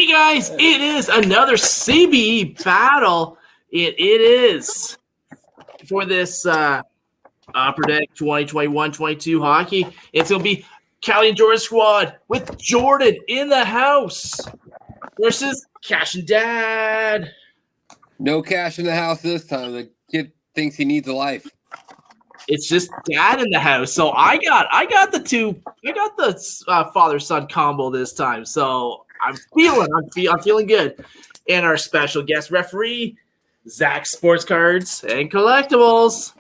Hey guys, it is another CBE battle. It is for this Upper Deck 2021-22 hockey. It's going to be Callie and Jordan Squad with Jordan in the house versus Cash and Dad. No cash in the house this time. The kid thinks he needs a life. It's just Dad in the house. So I got the father-son combo this time. So I'm feeling good. And our special guest referee, Zach Sports Cards and Collectibles.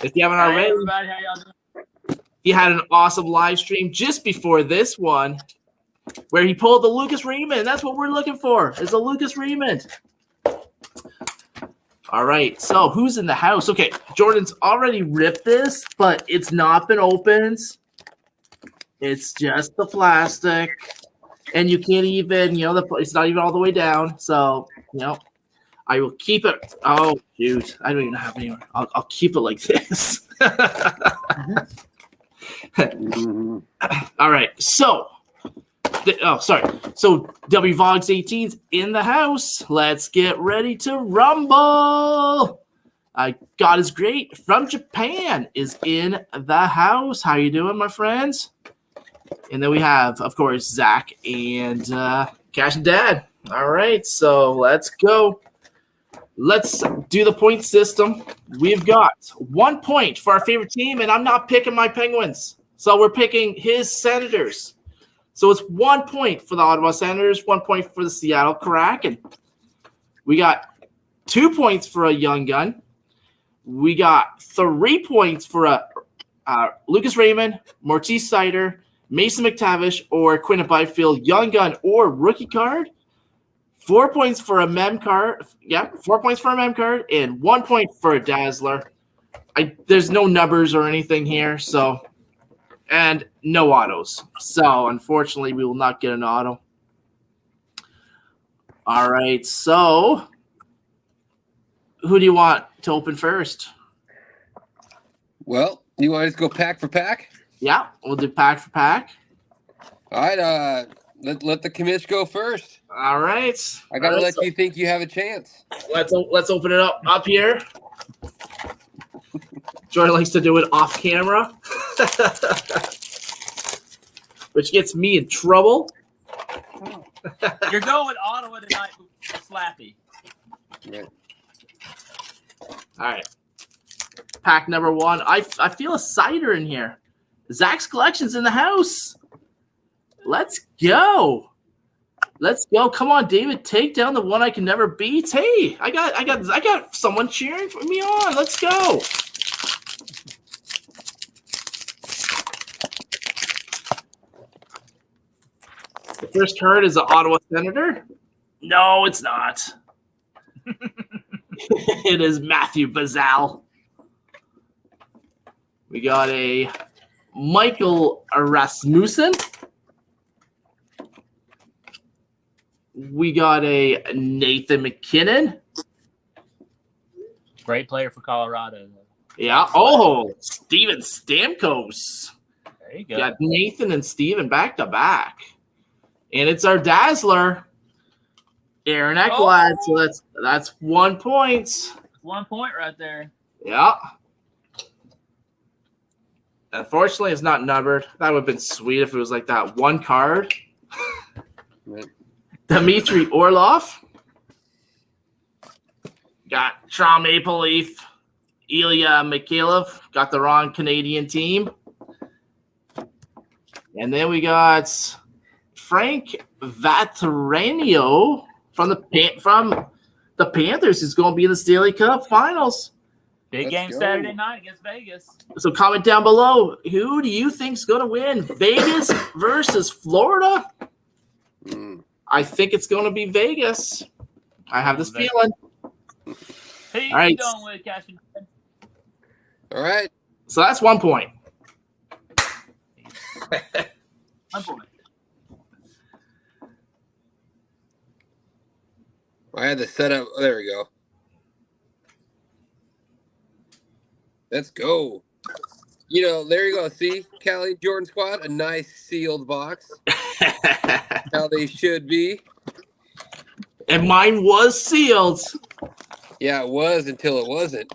If you haven't already, everybody, how y'all doing? he had an awesome live stream just before this one where he pulled the Lucas Raymond. That's what we're looking for, is a Lucas Raymond. All right, so who's in the house? Okay, Jordan's already ripped this, but it's not been opened. It's just the plastic. And you can't even, it's not even all the way down. So, I will keep it. Oh, shoot. I don't even have any more. I'll keep it like this. All right. So, So, WVogs 18's in the house. Let's get ready to rumble. God is great from Japan is in the house. How you doing, my friends? And then we have, of course, Zach and Cash and Dad. All right, so let's go. Let's do the point system. We've got 1 point for our favorite team, and I'm not picking my Penguins. So we're picking his Senators. So it's 1 point for the Ottawa Senators, 1 point for the Seattle Kraken. We got 2 points for a Young Gun. We got 3 points for a Lucas Raymond, Mortiz Sider, Mason McTavish, or Quinton Byfield, Young Gun, or rookie card. 4 points for a mem card. Yeah, 4 points for a mem card, and 1 point for a Dazzler. There's no numbers or anything here, and no autos. So, unfortunately, we will not get an auto. All right, so who do you want to open first? Well, you want to just go pack for pack? Yeah, we'll do pack for pack. All right, let the commish go first. All right. I got to let you think you have a chance. Let's open it up here. Jordan likes to do it off camera, which gets me in trouble. You're going with Ottawa tonight, Slappy. Yeah. All right. Pack number 1. I feel a cider in here. Zach's collection's in the house. Let's go. Let's go. Come on, David. Take down the one I can never beat. Hey, I got someone cheering for me on. Let's go. The first card is the Ottawa Senator. No, it's not. It is Matthew Bazzal. We got a Michael Rasmussen. We got a Nathan McKinnon. Great player for Colorado. Yeah. Oh, Steven Stamkos. There you go. Got Nathan and Steven back to back. And it's our Dazzler, Aaron Ekblad. So that's 1 point. 1 point right there. Yeah. Unfortunately, it's not numbered. That would have been sweet if it was like that one card. Dmitry Orlov. Got Trom Maple Leaf. Ilya Mikhailov. Got the wrong Canadian team. And then we got Frank Vatrano from the Panthers, who's going to be in the Stanley Cup Finals. Big game Saturday night against Vegas. So comment down below, who do you think's going to win? Vegas versus Florida? I think it's going to be Vegas. I have this feeling. Who you right. going with, Cash? All right. So that's 1 point. 1 point. I had the setup. Oh, there we go. Let's go. There you go. See, Callie Jordan Squad, a nice sealed box. How they should be. And mine was sealed. Yeah, it was until it wasn't.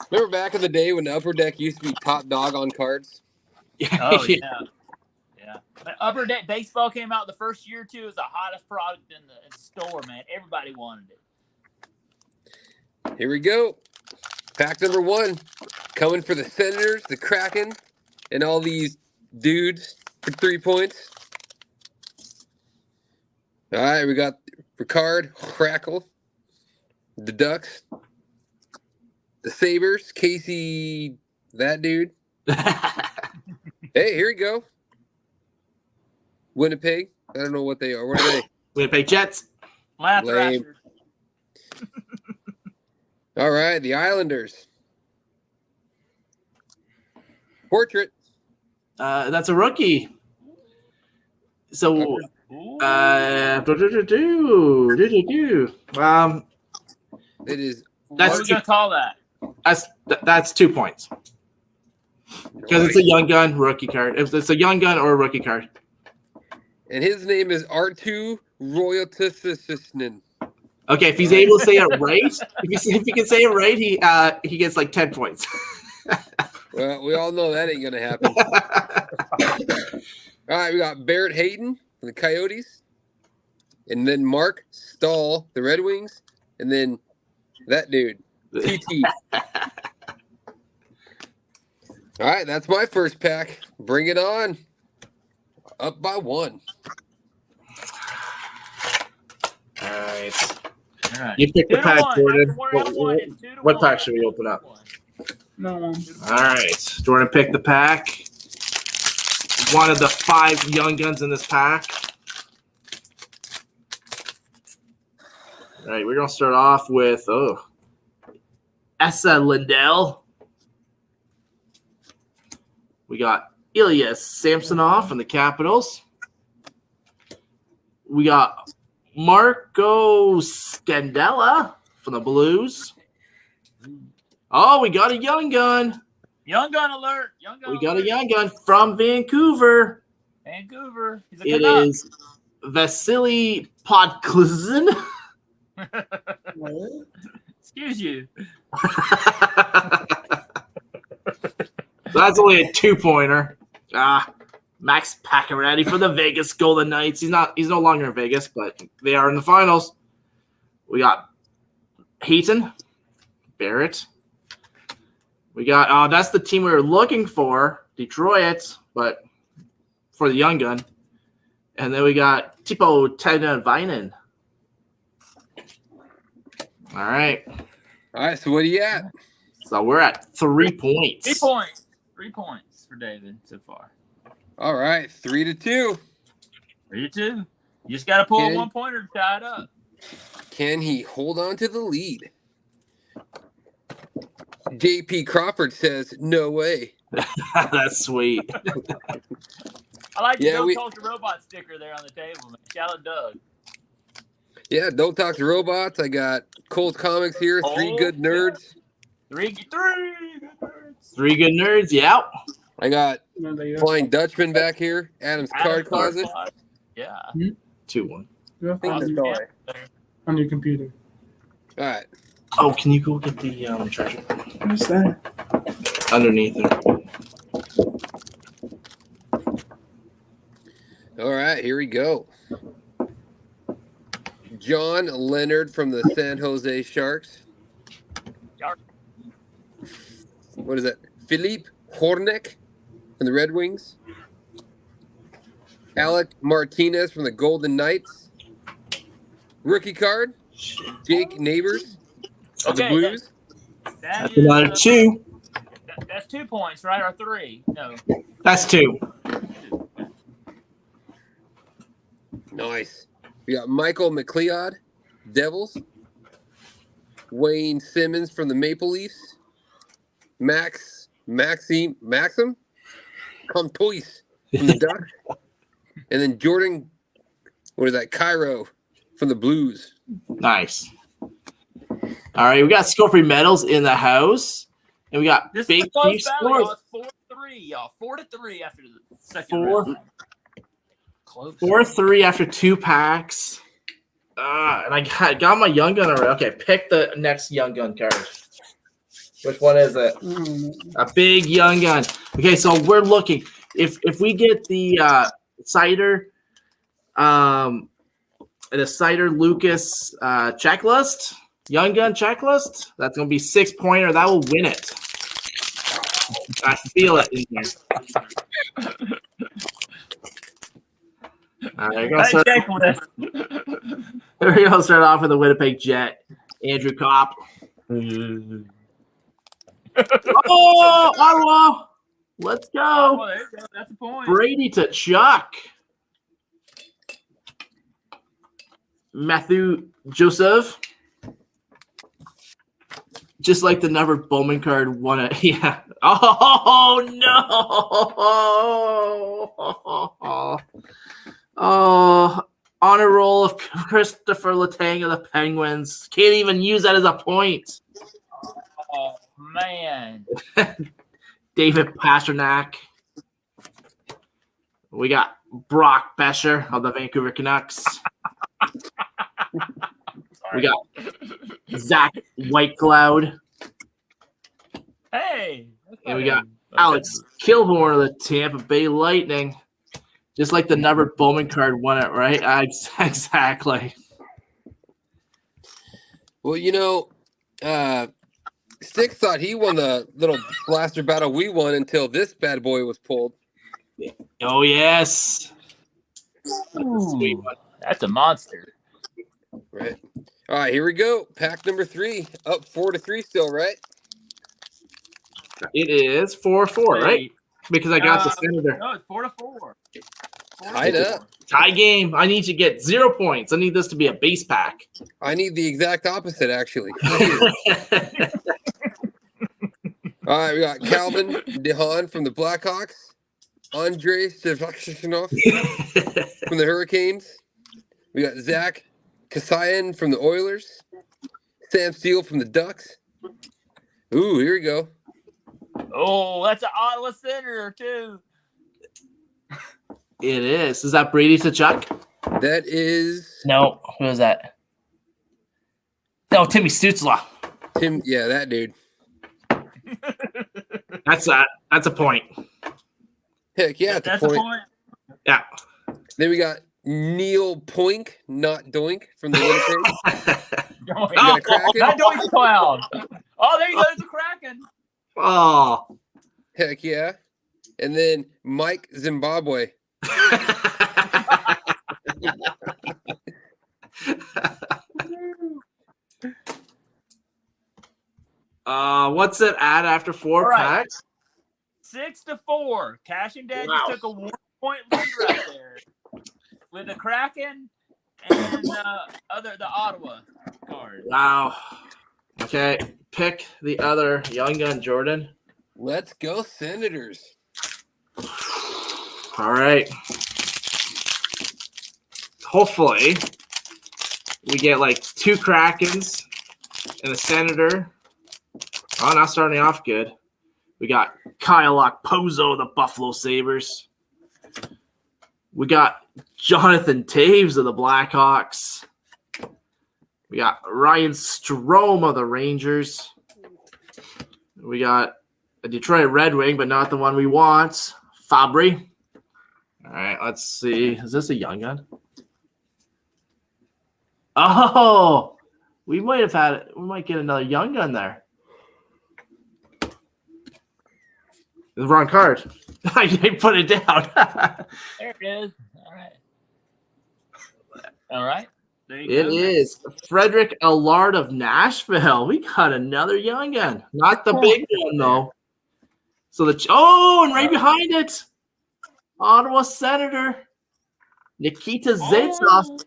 Remember back in the day when the Upper Deck used to be top dog on cards? Oh, yeah. Yeah. When Upper Deck Baseball came out the first year or two, it was the hottest product in the store, man. Everybody wanted it. Here we go. Pack number 1. Coming for the Senators, the Kraken, and all these dudes for 3 points. All right, we got Ricard, Crackle, the Ducks, the Sabres, Casey, that dude. Hey, here we go. Winnipeg. I don't know what they are. What are they? Winnipeg Jets. Laugh Lame. Thrashers. All right, the Islanders. Portrait. That's a rookie. So, Ooh. It is. What that's are we going to call that? that's 2 points. Because it's a young gun rookie card. If it's a young gun or a rookie card. And his name is R2 Royaltisisnin. Okay, if he's able to say it right, if he can say it right, he gets like 10 points. Well, we all know that ain't gonna happen. All right, we got Barrett Hayden from the Coyotes, and then Mark Stahl, the Red Wings, and then that dude, TT. All right, that's my first pack. Bring it on. Up by 1. All right. All right. You pick the 2 to pack, 1. Jordan. After we're at 1, it's 2 to What 1. pack should we open up? No. All right. Jordan picked the pack. One of the 5 young guns in this pack. All right, we're going to start off with, Essa Lindell. We got Ilya Samsonov from the Capitals. We got Marco Scandella from the Blues. Oh, we got a young gun. Young gun alert. Young gun We got alert. a young gun from Vancouver. Vancouver. He's a It Canuck. is Vasily Podklizin. Excuse you. So that's only a 2-pointer. Max Pacioretty for the Vegas Golden Knights. He's no longer in Vegas, but they are in the finals. We got Heaton, Barrett. We got that's the team we were looking for, Detroit, but for the young gun. And then we got Tipo Tenavainen. All right. All right, so what are you at? So we're at 3 points. 3 points. 3 points for David so far. All right, 3-2. 3-2. You just got to pull a Okay. 1-pointer to tie it up. Can he hold on to the lead? JP Crawford says, no way. That's sweet. I like the Yeah, Don't Talk to Robot sticker there on the table, man. Shout out Doug. Yeah, Don't Talk to Robots. I got Cold Comics here. 3 good nerds. Three good nerds. 3 good nerds. Yeah. I got No, they are. Flying Dutchman back here. Adam's Card Closet. Yeah. 2-1. Yeah, Awesome. on your computer. All right. Oh, can you go get the charger What's that? underneath there? All right, here we go. John Leonard from the San Jose Sharks. Shark. What is that? Philippe Horneck from the Red Wings. Alec Martinez from the Golden Knights. Rookie card, Jake Neighbors of the Okay, Blues. That is, Another 2. that's 2 points, right? Or 3? No. That's 2. Nice. We got Michael McLeod, Devils. Wayne Simmons from the Maple Leafs. Maxim Comtois from the Ducks. And then Jordan, what is that? Cairo from the Blues. Nice. All right, we got Scorpion Medals in the house, and we got This Big is a close Chief battle, Scores. y'all. It's 4-3, y'all. 4-3 after the second Four. round. Close. 4-3 after 2 packs. And I got my young gun already. Okay, pick the next young gun card. Which one is it? A big young gun. Okay, so we're looking. If we get the Cider, the Cider Lucas checklist, young gun checklist, that's gonna be 6-pointer. That will win it. I feel it in here. All right, we're gonna start off with the Winnipeg Jet, Andrew Kopp. Oh, Ottawa! Let's go. Oh, there you go. That's a point. Brady to Chuck. Matthew Joseph. Just like the numbered Bowman card won it. Yeah. Oh, no. Oh, honor roll of Christopher Letang of the Penguins. Can't even use that as a point. Oh, man. David Pasternak. We got Brock Bescher of the Vancouver Canucks. We got Zach Whitecloud. Hey. And we got Alex Kilborn of the Tampa Bay Lightning. Just like the numbered Bowman card won it, right? Exactly. Well, Stick thought he won the little blaster battle we won until this bad boy was pulled. Oh, yes. Ooh, that's a monster. Right. All right, here we go. Pack number 3. Up 4-3 still, right? It is 4-4, right? Because I got the Senator. No, it's 4-4. Tied up. Tie game. I need to get 0 points. I need this to be a base pack. I need the exact opposite, actually. All right, we got Calvin DeHaan from the Blackhawks. Andrei Shevchenko from the Hurricanes. We got Zach Kasayan from the Oilers. Sam Steele from the Ducks. Ooh, here we go. Oh, that's an Ottawa Senator, too. It is. Is that Brady to Chuck? That is No. Who is that? No, Timmy Stutzla. Tim. Yeah, that dude. That's a point. Heck yeah, That's a point. Yeah. Then we got Neil Poink, not Doink, from the Winnipeg. Doink. got a Kraken? Not Doink Cloud. Oh, there you go. There's a Kraken. Oh. Heck yeah. And then Mike Zimbabwe. What's it at after 4 All right. packs? 6-4. Cash and Dad Wow. just took a 1-point lead right there with the Kraken and the Ottawa card. Wow. Okay, pick the other young gun, Jordan. Let's go, Senators. All right. Hopefully, we get like 2 Krakens and a Senator. Oh, not starting off good. We got Kyle Okposo of the Buffalo Sabres. We got Jonathan Taves of the Blackhawks. We got Ryan Strome of the Rangers. We got a Detroit Red Wing, but not the one we want. Fabry. All right, let's see. Is this a young gun? Oh, we might get another young gun there. The wrong card. I put it down. There it is. All right. All right. There you It go. is Frederick Allard of Nashville. We got another young gun. Not the big one, though. So and right behind it, Ottawa Senator Nikita Zaitsev.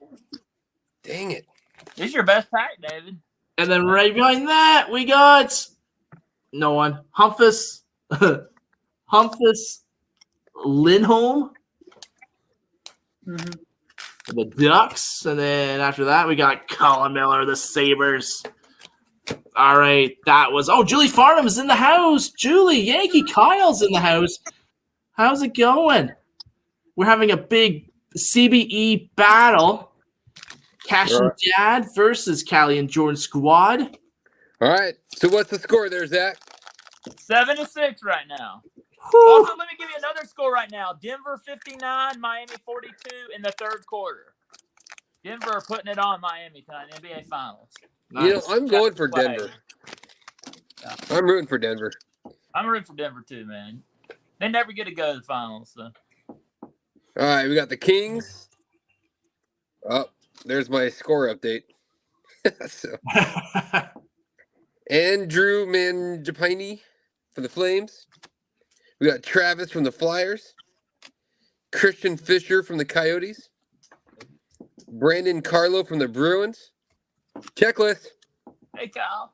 Dang it. This is your best pack, David. And then right behind that, we got no one. Humphus Lindholm. The Ducks. And then after that, we got Colin Miller, the Sabres. All right, that was Julie Farnham is in the house. Julie, Yankee Kyle's in the house. How's it going? We're having a big CBE battle. Cash and Dad versus Callie and Jordan Squad. All right. So what's the score there, Zach? 7-6 right now. Whew. Also, let me give you another score right now. Denver 59, Miami 42 in the third quarter. Denver putting it on Miami tonight in the NBA Finals. Nice. You know, I'm going for Denver. Yeah. I'm rooting for Denver. I'm rooting for Denver too, man. They never get to go to the finals. So. All right, we got the Kings. Oh, there's my score update. So, Andrew Mangiapane for the Flames. We got Travis from the Flyers. Christian Fisher from the Coyotes. Brandon Carlo from the Bruins. Checklist. Hey, Kyle.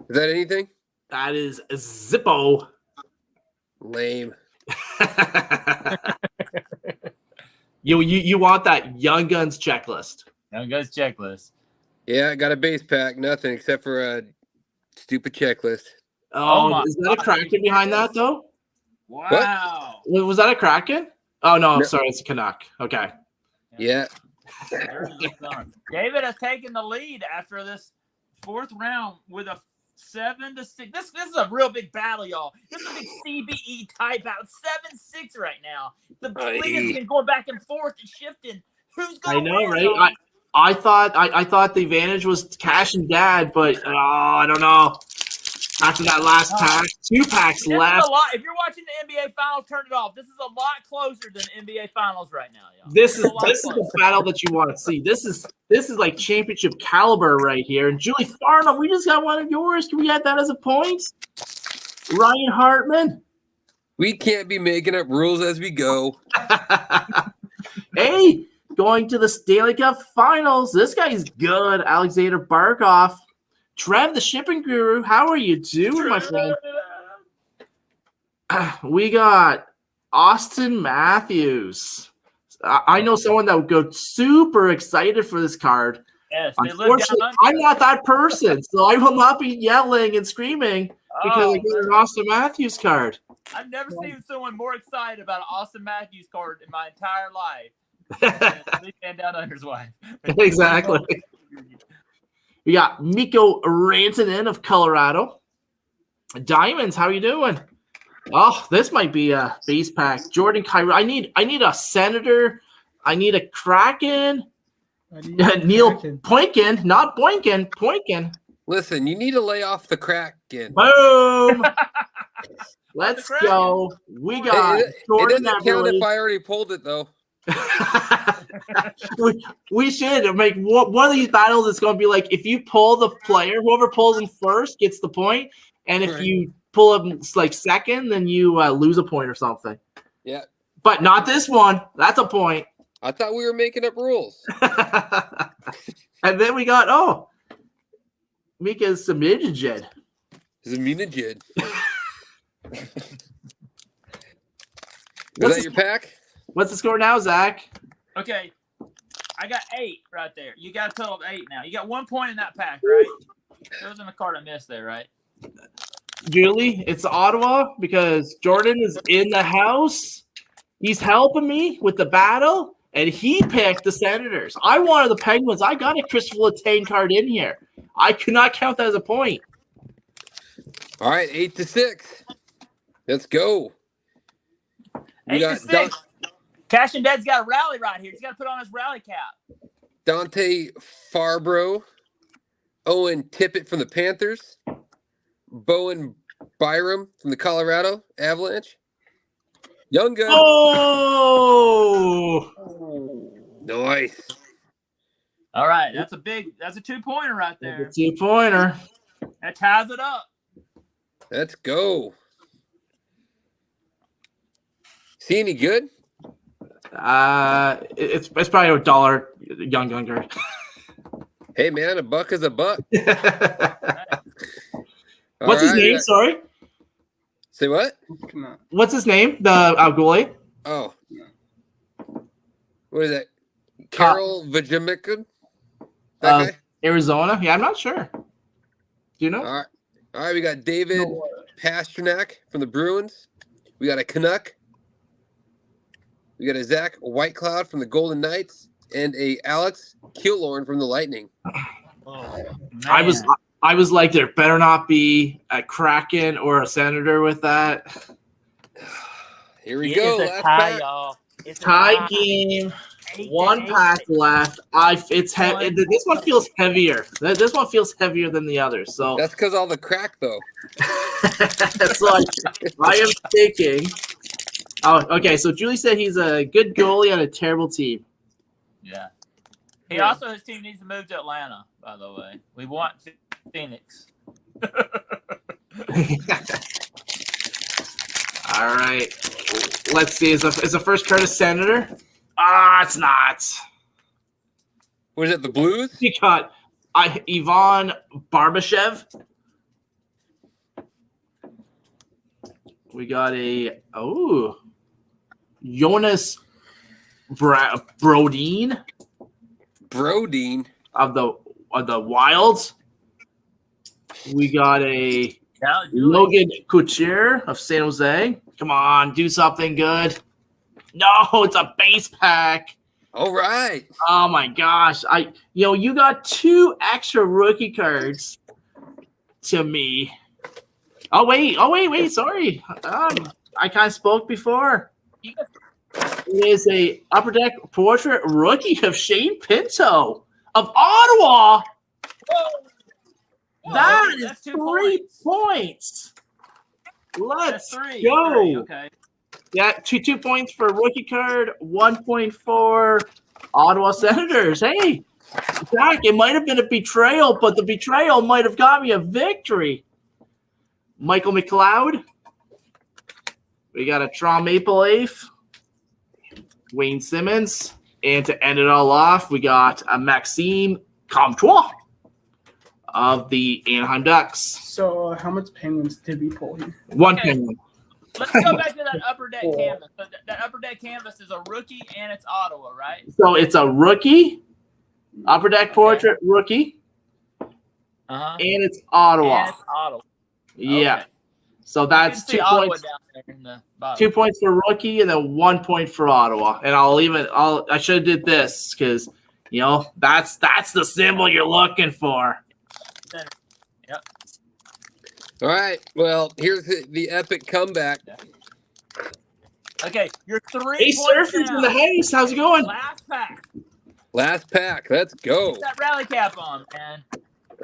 Is that anything? That is Zippo. Lame. You want that Young Guns checklist. Young Guns checklist. Yeah, I got a base pack. Nothing except for a stupid checklist. Oh, is that a Kraken behind that, though? Wow. Was that a Kraken? Oh, no, I'm No. sorry. It's a Canuck. Okay. Yeah. David has taken the lead after this fourth round with a 7-6. This is a real big battle, y'all. This is a big CBE type out. 7-6 right now. The lead has been going back and forth and shifting. Who's going to win? Right? Y'all? I thought the advantage was Cash and Dad, but I don't know. After that last pack, 2 packs This left. is a lot. If you're watching the NBA Finals, turn it off. This is a lot closer than NBA Finals right now, y'all. This is a lot the battle that you want to see. This is like championship caliber right here. And Julie Farnham, we just got one of yours. Can we add that as a point? Ryan Hartman. We can't be making up rules as we go. Hey, going to the Stanley Cup Finals. This guy's good. Alexander Barkov. Trev, the shipping guru. How are you doing, my friend? We got Austin Matthews. I know someone that would go super excited for this card. Yes, they live down Unfortunately, under. I'm not that person, so I will not be yelling and screaming because I got an Austin Matthews card. I've never seen someone more excited about an Austin Matthews card in my entire life. Leave man down under's wife. Exactly. We got Mikko Rantanen of Colorado. Diamonds, how are you doing? Oh, this might be a base pack. Jordan Kyrie. I need a Senator. I need a Kraken. Neil Poinkin, not Boinkin. Poinkin. Listen, you need to lay off the Kraken. Boom. Let's go. We got It Jordan doesn't count if I already pulled it, though. we should make one of these battles. It's going to be like if you pull the player, whoever pulls in first gets the point, and if you pull up like second, then you lose a point or something. Yeah, but not this one. That's a point. I thought we were making up rules. And then we got Mika's Samijid. Zaminajid. Is that your pack? What's the score now, Zach? Okay, I got 8 right there. You got a total of 8 now. You got 1 point in that pack, right? There wasn't a card I missed there, right? Julie, it's Ottawa because Jordan is in the house. He's helping me with the battle, and he picked the Senators. I wanted the Penguins. I got a Christopher Letang card in here. I could not count that as a point. All right, 8-6. Let's go. 8-6. Cash and Dad's got a rally right here. He's got to put on his rally cap. Dante Farbro, Owen Tippett from the Panthers, Bowen Byram from the Colorado Avalanche, Young Gun. Oh! Nice. All right, that's a 2-pointer right there. 2-pointer. That ties it up. Let's go. See any good? It's probably $1 Young Gun card. Hey man, a buck is a buck. What's his name? Sorry. Say what? What's his name? The goalie. Oh. What is that? Carol Vajimikin? That guy? Arizona. Yeah, I'm not sure. Do you know? All right. We got David Pasternak from the Bruins. We got a Canuck. We got a Zach Whitecloud from the Golden Knights, and a Alex Killorn from the Lightning. Oh, I was like, there better not be a Kraken or a Senator with that. Here we It go. is a Last tie, pack. y'all. It's a Tie game. 8-8. One pack left. This one feels heavier. This one feels heavier than the others. So That's because all the crack, though. it's like I am thinking. Oh, okay. So Julie said he's a good goalie on a terrible team. Yeah. His team needs to move to Atlanta, by the way. We want Phoenix. All right. Let's see. Is the first card a Senator? It's not. What is it, the Blues? He got Ivan Barbashev. We got Jonas Brodin. Brodin. Of the Wilds. We got Logan Couture of San Jose. Come on, do something good. No, it's a base pack. All right. Oh my gosh. You got 2 extra rookie cards to me. Oh wait, sorry. I kind of spoke before. It is a Upper Deck portrait rookie of Shane Pinto of Ottawa. Whoa, That is that's 2 3 points. Let's That's 3. go. 3, okay. Yeah, 2 points for rookie card, 1 point for Ottawa Senators. Hey, Jack, it might have been a betrayal, but the betrayal might have got me a victory. Michael McLeod. We got a Toronto Maple Leaf. Wayne Simmons. And to end it all off, we got a Maxime Comtois of the Anaheim Ducks. So how much Penguins did we pull here? 1 Okay. penguin. Let's go back to that Upper Deck canvas. So that Upper Deck canvas is a rookie, and it's Ottawa, right? So it's a rookie, Upper Deck portrait rookie, Uh-huh. and it's Ottawa. And it's Ottawa. Yeah. Okay. So that's 2 Ottawa points. down there in the bottom. 2 points for rookie, and then 1 point for Ottawa. And I should have did this because that's the symbol you're looking for. Yep. All right. Well, here's the epic comeback. Okay, you're 3 Hey, points Surfers down. in the house. How's it going? Last pack. Let's go. Put that rally cap on, man.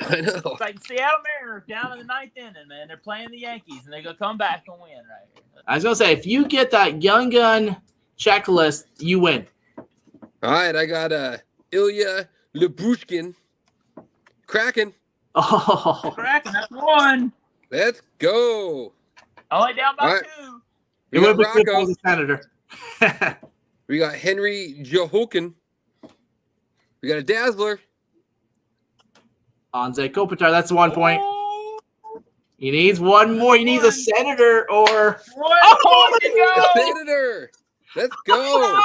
I know. It's like Seattle Mariners down in the 9th inning, man. They're playing the Yankees, and they're going to come back and win right here. I was going to say, if you get that Young Gun checklist, you win. All right. I got Ilya Lyubushkin. Kraken. Oh. Cracking, that's 1. Let's go. Only down by All right. 2. We It got would be good Rocco. as a Senator. We got Henry Johokin. We got a Dazzler. Anze Kopitar, that's 1 point. Oh, He needs 1 more. He needs a Senator or... 1 point to A go. Senator. Let's go. Iowa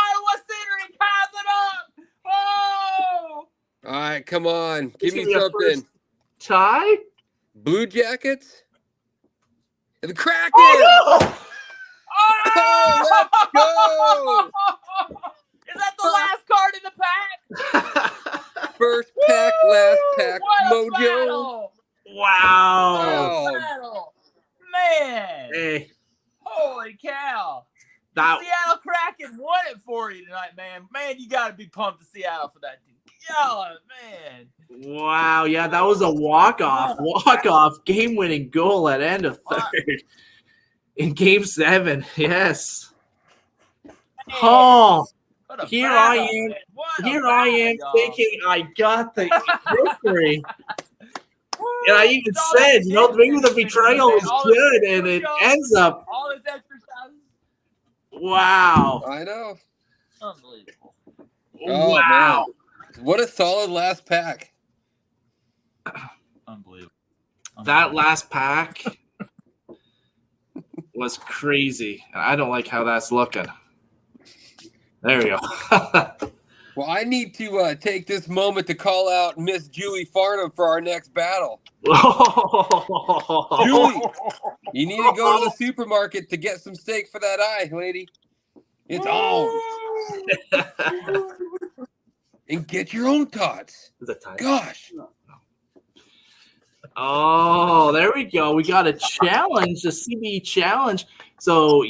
Center, he ties it up. Oh! All right. Come on. Give me This is your something. Tie? Blue Jackets. And the Kraken. Oh, no! Oh, let's go. Is that the last card in the pack? First pack, last pack, What a mojo. battle! Wow. Oh. Battle. Man! Hey, Holy cow! that Seattle Kraken won it for you tonight, man. Man, you got to be pumped to Seattle for that. Yo, man. wow, yeah, that was a walk-off game-winning goal at end of third in Game 7. Yes. Oh, What a here battle, I am. man. What a here battle, I am y'all. thinking I got the victory. Woo! And I even All said, that maybe the distance, betrayal man. was All this good, and it push-ups, ends up. all this exercise. Wow. I know. Unbelievable. Oh, Wow. man. What a solid last pack. Unbelievable. That last pack was crazy. I don't like how that's looking. There we go. Well, I need to take this moment to call out Miss Julie Farnham for our next battle. Julie, you need to go to the supermarket to get some steak for that eye, lady. It's on. And get your own tots. Is that time? Gosh. Oh, there we go. We got a challenge, the CBE challenge. So,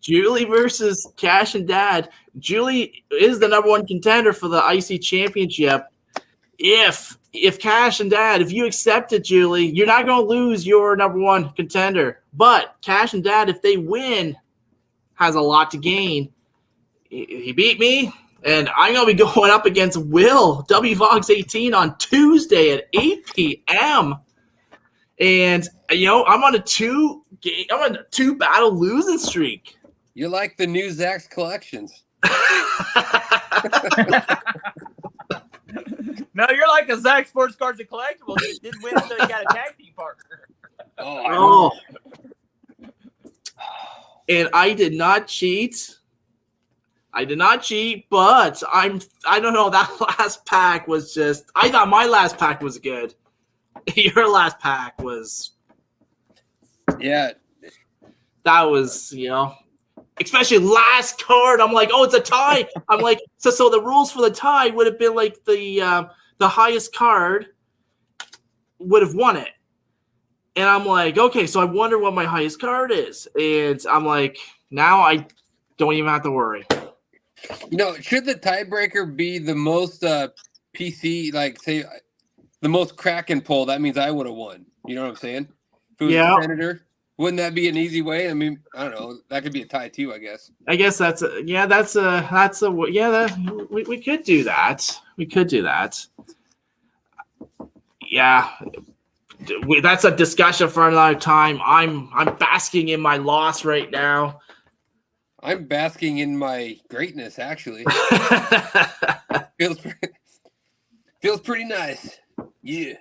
Julie versus Cash and Dad. Julie is the #1 contender for the IC championship. If Cash and Dad, if you accept it, Julie, you're not going to lose your #1 contender. But Cash and Dad, if they win, has a lot to gain. He beat me, and I'm going to be going up against Will, WVox18, on Tuesday at 8 p.m. And, I'm on a two battle losing streak. You're like the new Zach's Collections. No, you're like a Zach Sports Cards and Collectibles. You didn't win until you got a tag team partner. Oh. And I did not cheat. But I don't know. That last pack was just. I thought my last pack was good. Your last pack was. Yeah. That was, especially last card. I'm like, oh, it's a tie. I'm like, so the rules for the tie would have been like the highest card would have won it. And I'm like, okay, so I wonder what my highest card is. And I'm like, now I don't even have to worry. Should the tiebreaker be the most PC, like say the most Kraken pull? That means I would have won. You know what I'm saying? If it was the Senator, wouldn't that be an easy way? I mean, I don't know. That could be a tie too, I guess. I guess we could do that. We could do that. Yeah. That's a discussion for another time. I'm basking in my loss right now. I'm basking in my greatness, actually. Feels pretty nice. Yeah.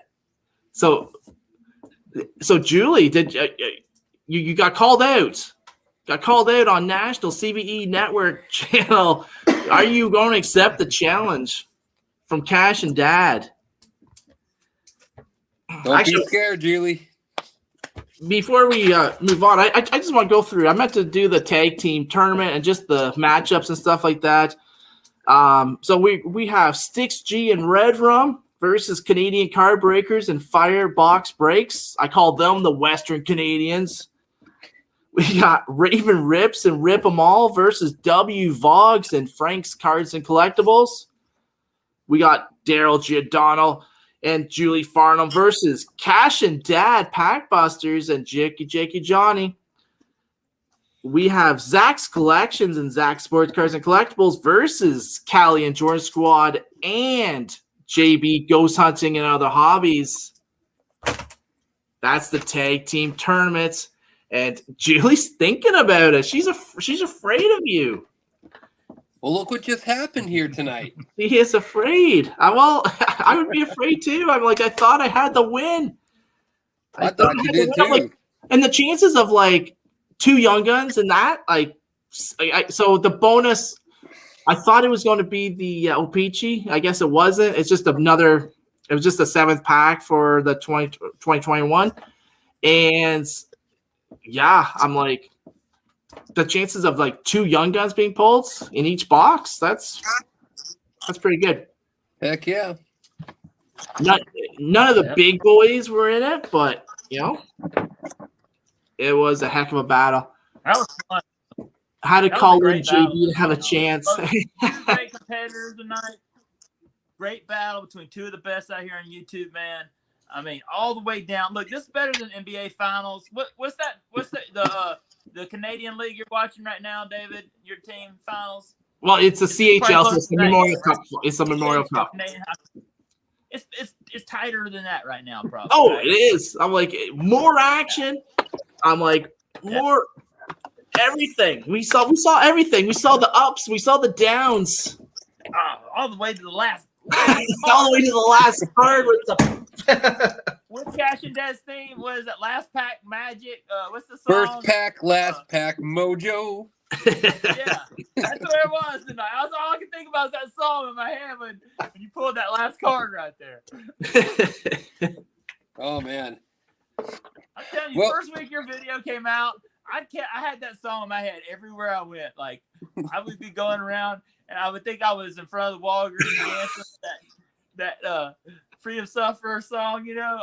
So Julie, did you got called out? Got called out on national CBE network channel. Are you going to accept the challenge from Cash and Dad? Don't be scared, Julie. Before we move on, I just want to go through. I meant to do the tag team tournament and just the matchups and stuff like that. So we have Sticks G and Red Rum versus Canadian Card Breakers and Firebox Breaks. I call them the Western Canadians. We got Raven Rips and Rip 'em All versus W Vogs and Frank's Cards and Collectibles. We got Daryl Giordano and Julie Farnham versus Cash and Dad Packbusters and Jakey Johnny. We have Zach's Collections and Zach Sports Cards and Collectibles versus Callie and Jordan Squad and JB Ghost Hunting and Other Hobbies. That's the tag team tournament. And Julie's thinking about it. She's afraid of you. Well, look what just happened here tonight. He is afraid. I would be afraid too. I'm like, I thought I had the win. I thought you did too. And the chances of like 2 Young Guns and that, so the bonus, I thought it was going to be the Opeachy. I guess it wasn't. It's just it was just the 7th pack for the 2021. And yeah, I'm like, the chances of like 2 Young Guns being pulled in each box, that's pretty good. Heck yeah. None of the big boys were in it, but it was a heck of a battle. That was fun. Had to call in JB to have a chance. Great competitors tonight. Great battle between 2 of the best out here on YouTube, man. I mean, all the way down. Look, this is better than NBA Finals. What's the Canadian League you're watching right now, David? Your team finals? Well, it's a CHL, so it's the Memorial Cup. It's a Memorial Cup. It's tighter than that right now, probably. Oh, right? It is. I'm like, more action. I'm like, more everything. We saw everything. We saw the ups. We saw the downs. All the way to the last. All the way to the last card with the. What's Cash and Dad's theme? What is it? Last Pack Magic? What's the song? First pack, last pack, Mojo. Yeah, that's where it was tonight. That's all I could think about is that song in my head when you pulled that last card right there. Oh man. I'm telling you, first week your video came out, I had that song in my head everywhere I went. Like I would be going around and I would think I was in front of the Walgreens dancing that Free of Suffer song, you know.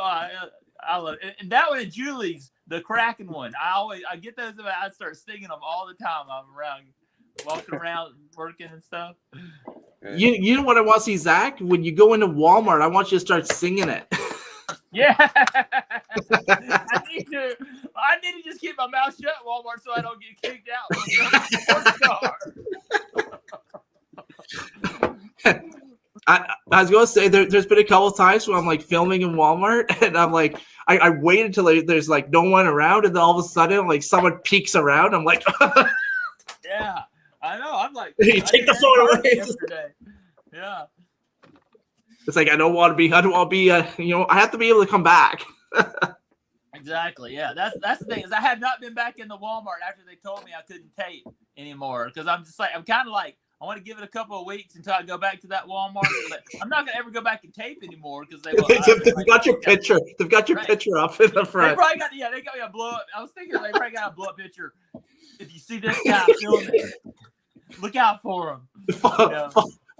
I love it. And that one and Julie's, the Kraken one. I get those, I start singing them all the time. I'm walking around, working and stuff. You know what I want to see, Zach? When you go into Walmart, I want you to start singing it. Yeah. I need to just keep my mouth shut at Walmart so I don't get kicked out from the car. I was going to say there's been a couple of times when I'm like filming in Walmart and I'm like, I wait until there's like no one around and then all of a sudden like someone peeks around. I'm like, yeah, I know. I'm like, you take the phone away. Yesterday. Yeah. It's like I don't want to be, I have to be able to come back. Exactly. Yeah, that's the thing is I have not been back in the Walmart after they told me I couldn't tape anymore because I'm just like I'm kind of like I want to give it a couple of weeks until I go back to that Walmart, but I'm not gonna ever go back and tape anymore because they've got your picture. They've got your picture up in the front. They probably got they got me a blow up. I was thinking they probably got a blow up picture. If you see this guy filming, look out for him.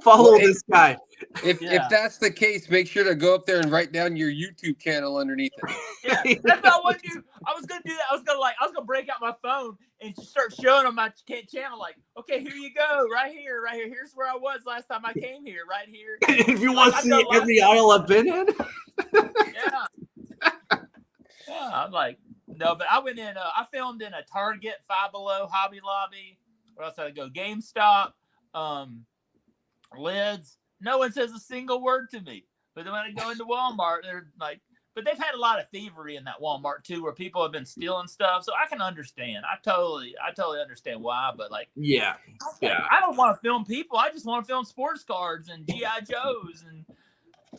Follow this guy. If that's the case, make sure to go up there and write down your YouTube channel underneath it. Yeah, that's what I want to do. I was gonna do that. I was gonna break out my phone and just start showing them my channel. Like, okay, here you go, right here. Here's where I was last time I came here, right here. If you want to see every aisle I've been in. Yeah, I'm like, no, but I went in. I filmed in a Target, Five Below, Hobby Lobby. Where else did I go? GameStop, Lids. No one says a single word to me. But then when I go into Walmart, they're like, but they've had a lot of thievery in that Walmart too, where people have been stealing stuff. So I can understand. I totally understand why. But like, yeah, I don't want to film people. I just want to film sports cards and GI Joes and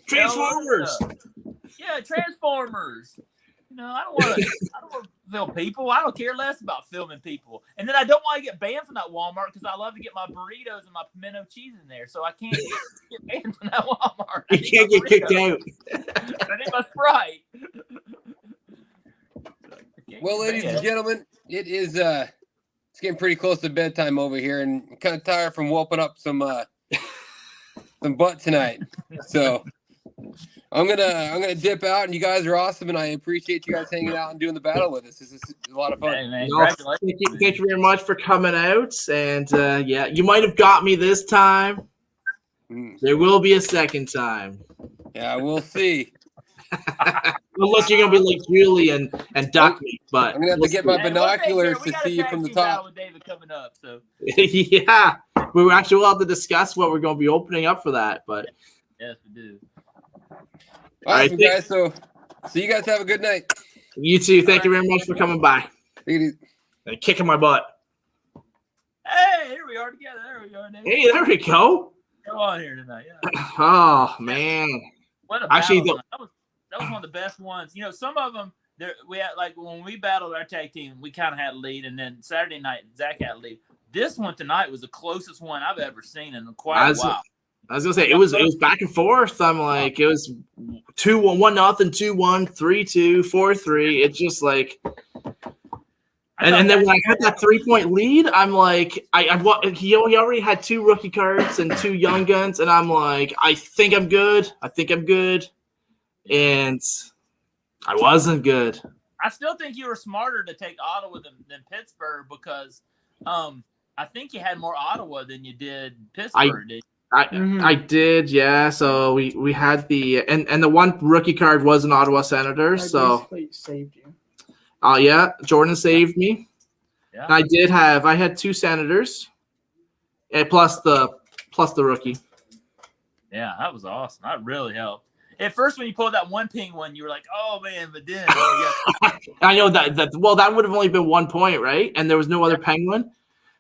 Transformers. Yeah, Transformers. You know, I don't want to film people. I don't care less about filming people. And then I don't want to get banned from that Walmart because I love to get my burritos and my pimento cheese in there. So I can't get banned from that Walmart. You can't get kicked out. I need my Sprite. Well, ladies and gentlemen, it is it's getting pretty close to bedtime over here, and I'm kind of tired from whooping up some butt tonight. So I'm gonna dip out, and you guys are awesome, and I appreciate you guys hanging out and doing the battle with us. This is a lot of fun. Hey, man, thank you very much for coming out, and you might have got me this time. There will be a second time. Yeah, we'll see. Unless you're gonna be like Julie and duck me, but I'm gonna have to get my binoculars to see you from the top. With David coming up, so yeah, we actually will have to discuss what we're gonna be opening up for that. But yes, we do. Awesome, guys. So you guys have a good night. You too. Thank you very much for coming by. Take it easy. And kicking my butt. Hey, here we are together. There we go. David. Hey, there we go. Go on here tonight. Yeah. Oh man. What a battle. That was one of the best ones. You know, some of them we had like when we battled our tag team, we kind of had a lead, and then Saturday night Zach had a lead. This one tonight was the closest one I've ever seen in quite a while. I was gonna say it was back and forth. I'm like it was 2-1, 1-0, 2-1, 3-2, 4-3. It's just like, and then when I had that 3-point lead, I'm like, he already had 2 rookie cards and 2 young guns, and I'm like, I think I'm good, and I wasn't good. I still think you were smarter to take Ottawa than Pittsburgh because I think you had more Ottawa than you did Pittsburgh. I did, yeah. So we had the and the one rookie card was an Ottawa Senator. So saved you. Yeah, Jordan saved me. Yeah. I had 2 Senators, and plus the rookie. Yeah, that was awesome. That really helped. At first, when you pulled that one ping one, you were like, "Oh man!" But then, I know that. Well, that would have only been 1 point, right? And there was no other penguin.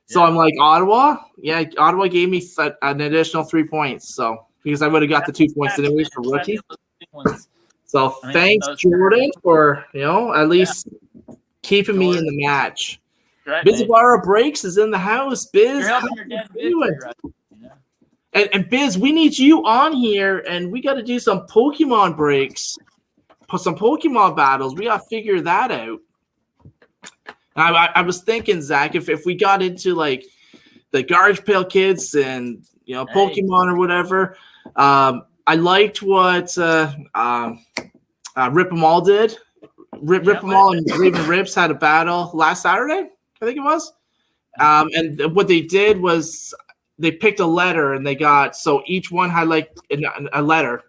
So Yeah. I'm like, Ottawa? Yeah, Ottawa gave me an additional 3 points. So because I would have got the 2 points anyways for rookie. So thanks, Jordan, for at least keeping me in the match. Right, Biz baby. Ibarra Breaks is in the house. Biz, You're helping your dad victory, right? and Biz, we need you on here, and we got to do some Pokemon breaks, some Pokemon battles. We got to figure that out. I was thinking, Zach, if we got into like the Garbage Pail Kids and Pokemon or whatever, I liked what Rip 'Em All did. Rip 'Em All and Raven Rips had a battle last Saturday, I think it was. And what they did was they picked a letter, and so each one had like a letter.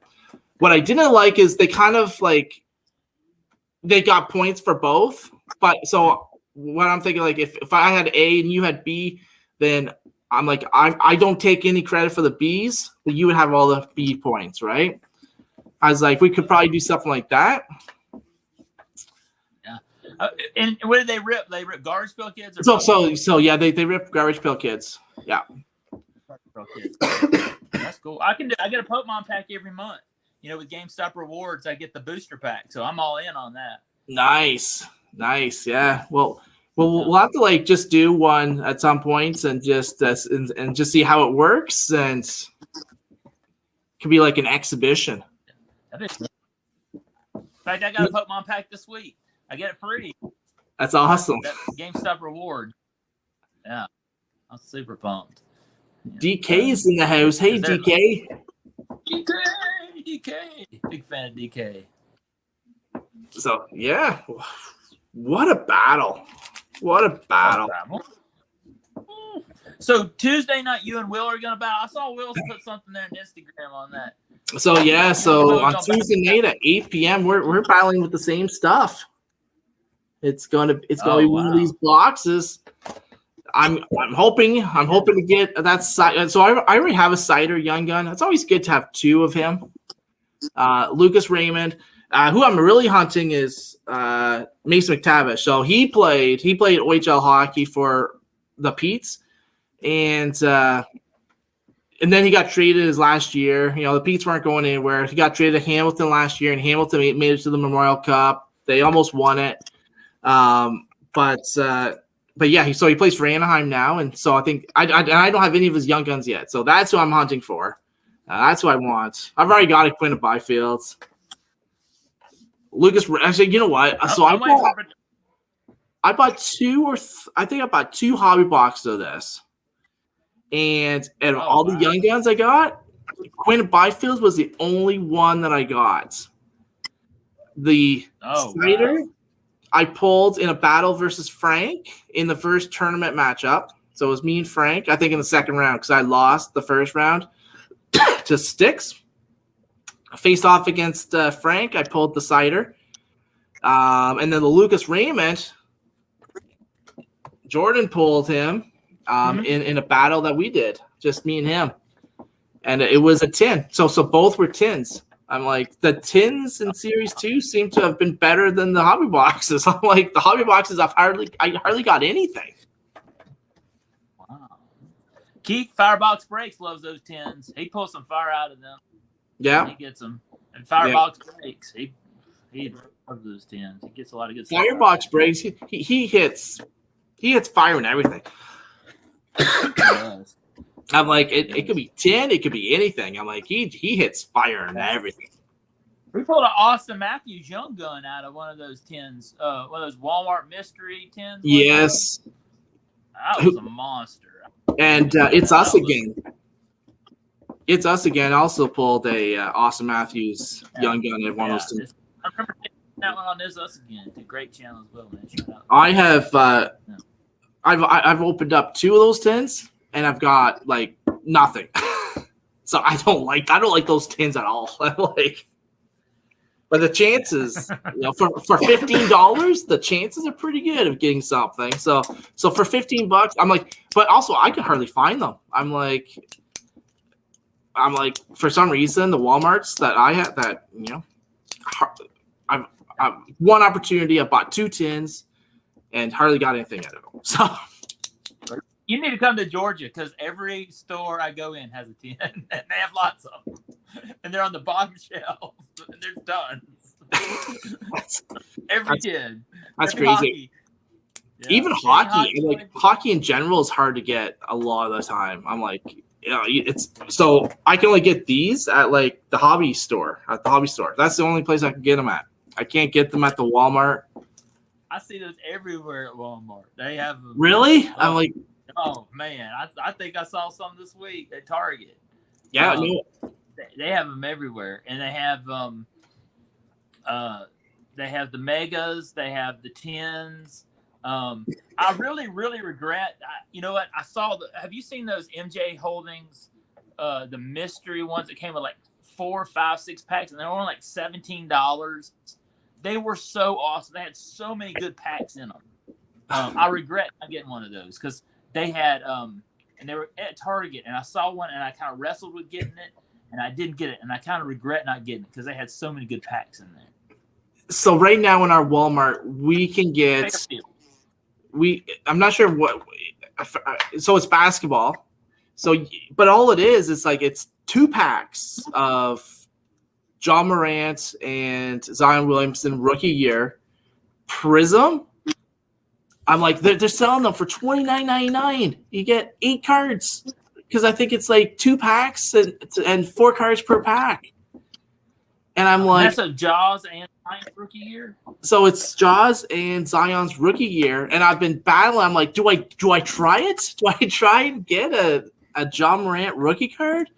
What I didn't like is they kind of like they got points for both. But so what I'm thinking, like if I had A and you had B, then I'm like I don't take any credit for the B's, but you would have all the B points, right? I was like, we could probably do something like that. And what did they rip? They rip Garbage Pail Kids? So yeah, they rip Garbage Pail Kids. Yeah. Kids. That's cool. I get a Pokemon pack every month. With GameStop rewards, I get the booster pack. So I'm all in on that. Nice. Yeah. Well, we'll have to like just do one at some points and just see how it works, and it could be like an exhibition. In fact, I got a Pokemon pack this week. I get it free. That's awesome. That's GameStop reward. Yeah. I'm super pumped. DK's in the house. Hey, DK. DK. Big fan of DK. So, yeah. What a battle. So, Tuesday night, you and Will are going to battle. I saw Will put something there on Instagram on that. So, yeah. So, on Tuesday night at 8 p.m., we're battling with the same stuff. It's gonna be one of these boxes. I'm hoping to get that side. So I already have a Cider Young Gun. It's always good to have two of him. Lucas Raymond, who I'm really hunting is Mason McTavish. So he played OHL hockey for the Petes, and then he got traded his last year. The Petes weren't going anywhere. He got traded to Hamilton last year, and Hamilton made it to the Memorial Cup. They almost won it. But yeah, he plays for Anaheim now, and so I think I don't have any of his young guns yet, so that's who I'm hunting for. That's who I want. I've already got a Quinn of Byfields. Lucas, actually, you know what? So I bought two I think I bought two hobby boxes of this, and all the young guns I got, Quinn of Byfields was the only one that I got. The Snyder. Wow. I pulled in a battle versus Frank in the first tournament matchup. So it was me and Frank, I think, in the second round because I lost the first round to Sticks. I faced off against Frank. I pulled the Cider. And then the Lucas Raymond, Jordan pulled him in a battle that we did, just me and him. And it was a 10. So both were 10s. I'm like, the tins in Series 2 seem to have been better than the hobby boxes. I'm like, the hobby boxes, I hardly got anything. Wow. Keith Firebox Breaks loves those tins. He pulls some fire out of them. Yeah. He gets them. And Firebox Breaks, he loves those tins. He gets a lot of good stuff. Firebox Breaks, he hits fire and everything. I'm like, it could be 10, it could be anything. I'm like, he hits fire and everything. We pulled an Austin Matthews Young Gun out of one of those tins, one of those Walmart mystery tins. Yes. That was a monster. And it's us again. It's us again. Also pulled a Austin Matthews Young Gun at one of those tins. I remember that one on This Us Again. It's a great channel as well, man. Shout out. I have I've opened up two of those tins. And I've got like nothing, so I don't like those tins at all. But the chances, for $15, the chances are pretty good of getting something. So for $15, I'm like, but also I can hardly find them. I'm like, for some reason the Walmarts that I had I've one opportunity. I bought two tins and hardly got anything out of them. So. You need to come to Georgia because every store I go in has a tin. And they have lots of them. And they're on the bottom shelf. And there's tons. Every tin. That's every crazy. Yeah. Even Any hockey, toys? like hockey in general is hard to get a lot of the time. I'm like, it's so I can only get these at like the hobby store. At the hobby store, that's the only place I can get them at. I can't get them at the Walmart. I see those everywhere at Walmart. They have them. Really? I'm like, oh man, I think I saw some this week at Target. yeah, Um, no. They have them everywhere, and they have the megas, they have the 10s. I really regret. You know what? Have you seen those MJ Holdings, the mystery ones that came with like 4, 5, 6 packs, and they were only like $17. They were so awesome. They had so many good packs in them. I regret not getting one of those because they had and they were at Target, and I saw one, and I kind of wrestled with getting it, and I didn't get it, and I kind of regret not getting it because they had so many good packs in there. So right now in our Walmart, we can get I'm not sure what. So it's basketball. So, but all it is like it's 2 packs of John Morant and Zion Williamson rookie year Prism. I'm like, they're selling them for $29.99. You get 8 cards because I think it's like 2 packs and 4 cards per pack. And I'm like, that's a Jaws and Zion's rookie year. So it's Jaws and Zion's rookie year, and I've been battling. I'm like, do I try it? Do I try and get a John Morant rookie card?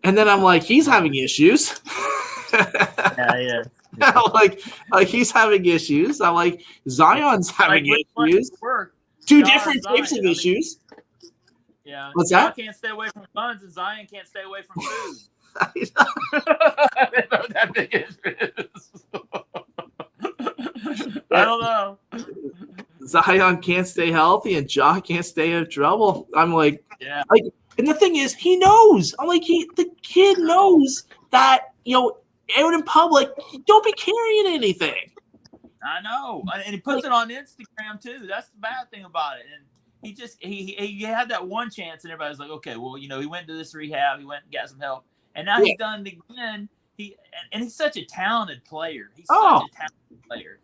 And then I'm like, he's having issues. Yeah. like he's having issues. I'm like, Zion's having issues. 2 different types of issues. Yeah. What's that? I can't stay away from guns, and Zion can't stay away from food. I know that big is. I don't know. Zion can't stay healthy, and Ja can't stay out of trouble. I'm like, yeah. Like, and the thing is, he knows. I'm like, the kid knows that out in public, don't be carrying anything. I know, and he puts it on Instagram too. That's the bad thing about it. And he just he had that one chance, and everybody's like, okay, well, he went to this rehab, he went and got some help, and now he's done it again. He's such a talented player. He's such a talented player.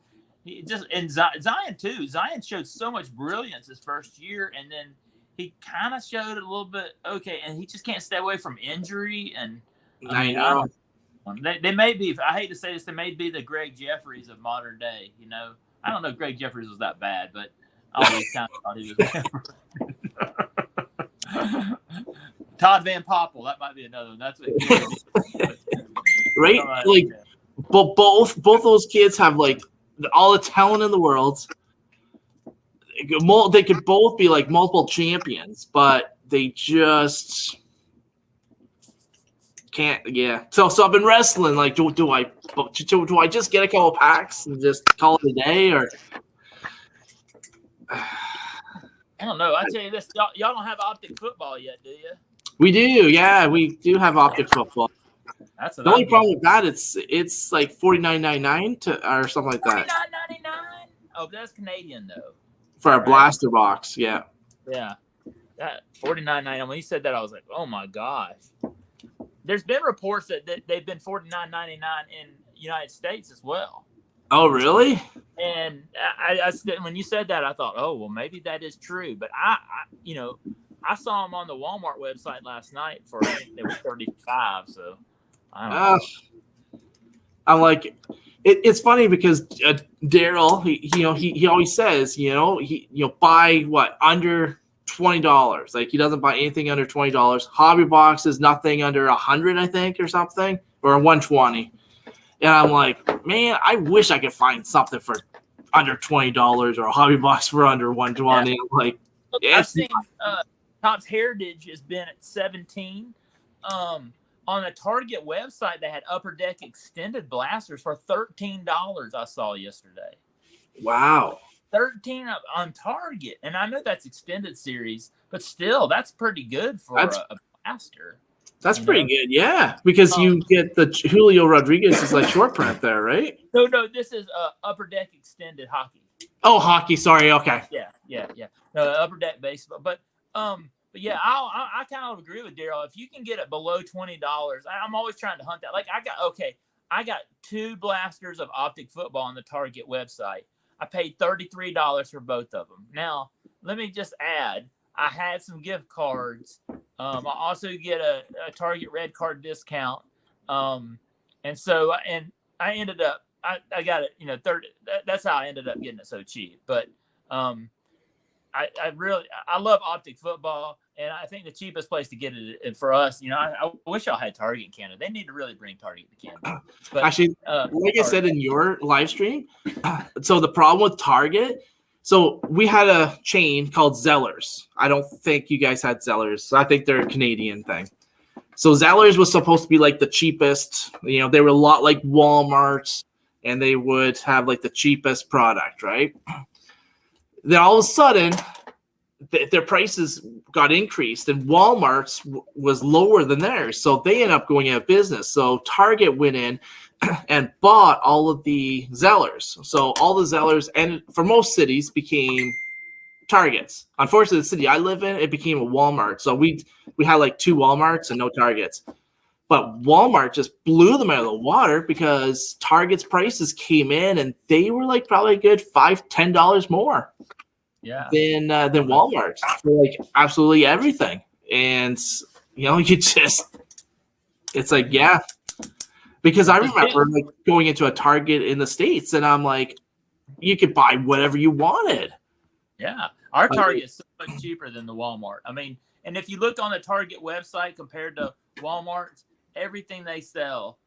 Zion too. Zion showed so much brilliance his first year, and then he kind of showed a little bit and he just can't stay away from injury. And I know. They may be. I hate to say this, they may be the Greg Jeffries of modern day. I don't know if Greg Jeffries was that bad, but I always kind of thought he was. Todd Van Poppel, that might be another one. That's what. Right? But both those kids have like all the talent in the world. They could both be like multiple champions, but they just can't. Yeah. So I've been wrestling. Like, do I just get a couple packs and just call it a day, or? I don't know. I tell you this, y'all don't have optic football yet, do you? We do. Yeah, we do have optic football. That's the only problem with that. It's like $49.99 or something like that. $49.99. Oh, that's Canadian though. For a blaster box, yeah. Yeah, that $49.99. When you said that, I was like, oh my gosh. There's been reports that they've been $49.99 in United States as well. Oh, really? And I when you said that, I thought, oh well, maybe that is true. But I saw them on the Walmart website last night for I think they were $35. So I don't know. I'm like, it's funny because Daryl, he always says, buy what under $20. Like he doesn't buy anything under $20. Hobby box is nothing under $100, I think, or something, or $120. And I'm like, man, I wish I could find something for under $20 or a hobby box for under $120. Yeah. I'm like, I've seen Topps Heritage has been at $17. On the Target website, they had Upper Deck extended blasters for $13. I saw yesterday. Wow. 13 on Target, and I know that's extended series, but still, that's pretty good for a blaster. That's pretty good, yeah. Because you get the Julio Rodriguez is like short print there, right? No, this is Upper Deck extended hockey. Oh, hockey. Sorry. Okay. Yeah. No, Upper Deck baseball, but yeah, I kind of agree with Daryl. If you can get it below $20, I'm always trying to hunt that. Like I got 2 blasters of optic football on the Target website. I paid $33 for both of them. Now, let me just add, I had some gift cards. I also get a Target Red Card discount. And I ended up, I got it, 30. That's how I ended up getting it so cheap. But I love optic football, and I think the cheapest place to get it for us, I wish y'all had Target in Canada. They need to really bring Target to Canada. But, actually, like I said in your live stream, so the problem with Target, so we had a chain called Zellers. I don't think you guys had Zellers. I think they're a Canadian thing. So Zellers was supposed to be like the cheapest. They were a lot like Walmart, and they would have like the cheapest product, right? Then all of a sudden, their prices got increased, and Walmart's was lower than theirs. So they ended up going out of business. So Target went in and bought all of the Zellers. So all the Zellers, and for most cities, became Targets. Unfortunately, the city I live in, it became a Walmart. So we had like 2 Walmarts and no Targets. But Walmart just blew them out of the water because Target's prices came in, and they were like probably a good $5-10 more than Walmart for like absolutely everything. And it's like, yeah, because I remember like going into a Target in the States, and I'm like, you could buy whatever you wanted. Yeah, our Target is so much cheaper than the Walmart. I mean, and if you look on the Target website compared to Walmart, everything they sell,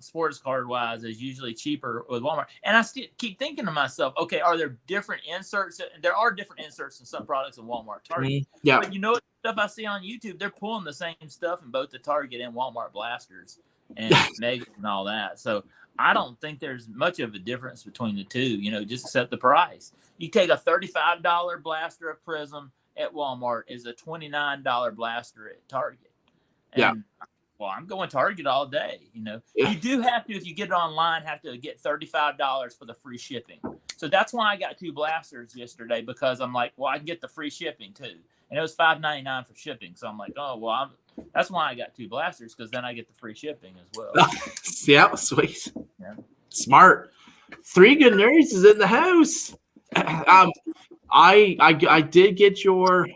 sports card wise, is usually cheaper with Walmart. And I still keep thinking to myself, okay, are there different inserts? There are different inserts in some products in Walmart, Target. Yeah. But stuff I see on YouTube, they're pulling the same stuff in both the Target and Walmart blasters and Megas and all that. So I don't think there's much of a difference between the two, just except the price. You take a $35 blaster of Prism at Walmart is a $29 blaster at Target. And, well, I'm going Target all day. You do have to, if you get it online, have to get $35 for the free shipping. So that's why I got 2 blasters yesterday, because I'm like, well, I can get the free shipping too. And it was $5.99 for shipping. So I'm like, oh, well, that's why I got 2 blasters, because then I get the free shipping as well. Yeah, sweet. Yeah. Smart. 3 Good Nerds is in the house. I did get your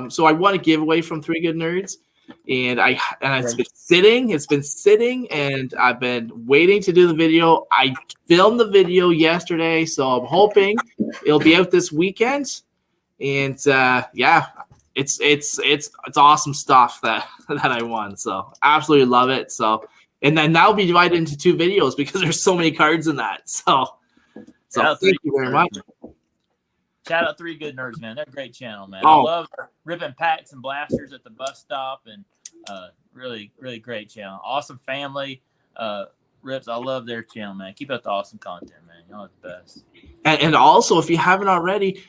so I won a giveaway from 3 Good Nerds, and it's been sitting, and I've been waiting to do the video. I filmed the video yesterday, so I'm hoping it'll be out this weekend. And it's awesome stuff that I won. So absolutely love it. So, and then that'll be divided into 2 videos because there's so many cards in that. So thank you very much. Shout out 3 Good Nerds, man. They're a great channel, man. I love ripping packs and blasters at the bus stop, and really, really great channel. Awesome family. Rips, I love their channel, man. Keep up the awesome content, man. Y'all are the best. And also, if you haven't already,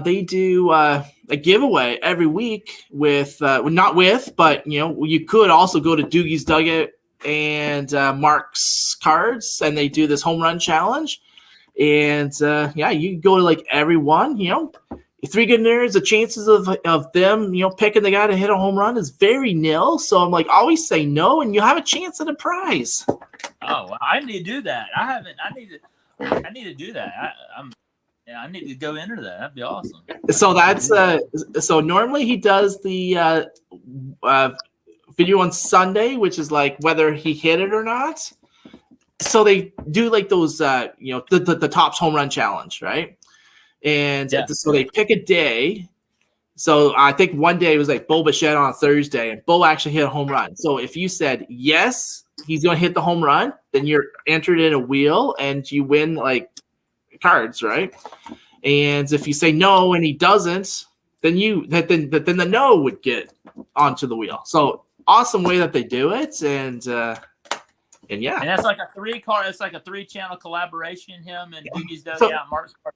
they do a giveaway every week with but you could also go to Doogie's Dugout and Mark's Cards, and they do this home run challenge. And you can go to like everyone, 3 Good Nerds, the chances of them, picking the guy to hit a home run is very nil. So I'm like, always say no, and you have a chance at a prize. Oh, well, I need to do that. I need to do that. I need to go into that. That'd be awesome. So that's so normally he does the video on Sunday, which is like whether he hit it or not. So they do like those, the Topps home run challenge, right? And so they pick a day. So I think one day it was like Bo Bichette on a Thursday, and Bo actually hit a home run. So if you said yes, he's going to hit the home run, then you're entered in a wheel and you win like cards, right? And if you say no and he doesn't, then the no would get onto the wheel. So awesome way that they do it, and yeah. And that's like a 3-channel collaboration. Him and Doogie's Dugout, Mark's Card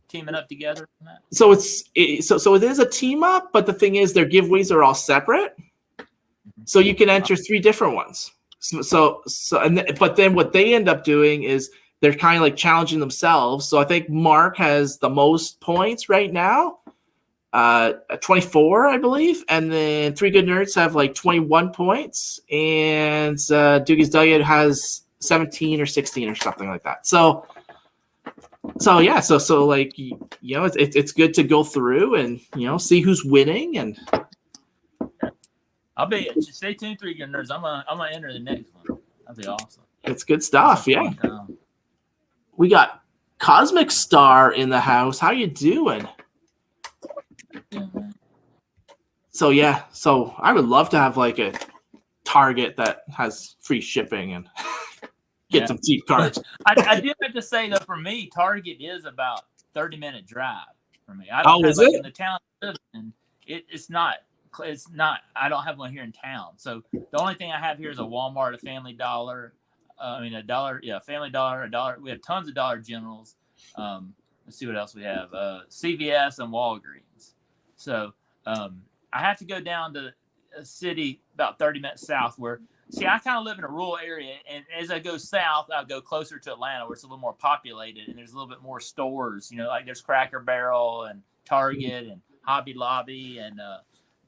teaming up together. So it is a team up, but the thing is their giveaways are all separate. So you can enter 3 different ones. But then what they end up doing is they're kind of like challenging themselves. So I think Mark has the most points right now, 24, I believe. And then 3 Good Nerds have like 21 points. And Doogie's Dugout has 17 or 16 or something like that. So So yeah, so like it's good to go through and see who's winning, and I'll be stay tuned, 3 Gun Nerds. I'm gonna enter the next one. That'd be awesome. it's good stuff. That's a Yeah, fun time. we got Cosmic Star in the house. How you doing? Yeah, man. So yeah, so I would love to have like a Target that has free shipping and get some cheap cards. I do have to say though, for me, Target is about 30-minute drive for me. I Oh, don't is have, like, it? in the town I live in, it's not. I don't have one here in town. So the only thing I have here is a Walmart, a Family Dollar. A dollar, yeah, Family Dollar, a dollar. We have tons of Dollar Generals. Let's see what else we have. CVS and Walgreens. So I have to go down to a city about 30 minutes south where, see, I kind of live in a rural area. And as I go south, I'll go closer to Atlanta where it's a little more populated and there's a little bit more stores, like there's Cracker Barrel and Target and Hobby Lobby and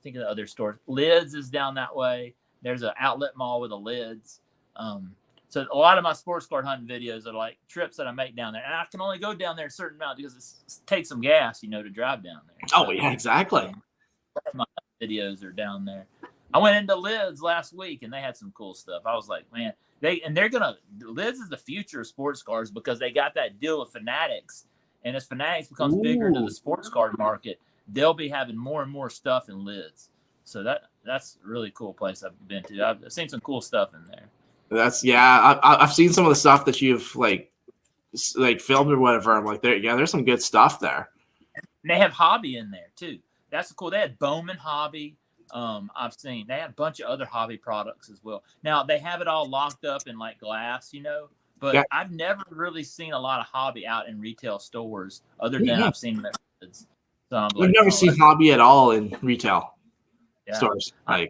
think of the other stores. Lids is down that way. There's an outlet mall with a Lids. So a lot of my sports card hunting videos are like trips that I make down there. And I can only go down there a certain amount because it takes some gas, to drive down there. Oh yeah, exactly. My videos are down there. I went into Lids last week and they had some cool stuff. I was like, man, Lids is the future of sports cards because they got that deal with Fanatics. And as Fanatics becomes bigger into the sports card market, they'll be having more and more stuff in Lids. So that's a really cool place I've been to. I've seen some cool stuff in there. I've seen some of the stuff that you've like filmed or whatever. I'm like, there's some good stuff there. And they have hobby in there too. That's cool. They had Bowman hobby. I've seen they had a bunch of other hobby products as well. Now they have it all locked up in like glass, but yeah. I've never really seen a lot of hobby out in retail stores other than I've seen them. So I've never seen hobby at all in retail stores. I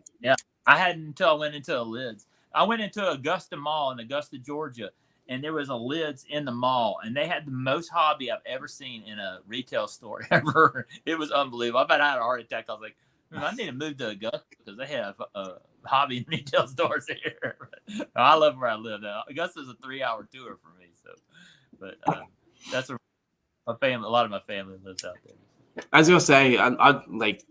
hadn't until I went into a Lids. I went into Augusta Mall in Augusta, Georgia, and there was a Lids in the mall, and they had the most hobby I've ever seen in a retail store ever. It was unbelievable. I bet I had a heart attack. I was like, I need to move to Augusta because they have hobby and retail stores here. I love where I live now. Augusta's a 3-hour tour for me, but that's where my family. A lot of my family lives out there. I was gonna say, I like.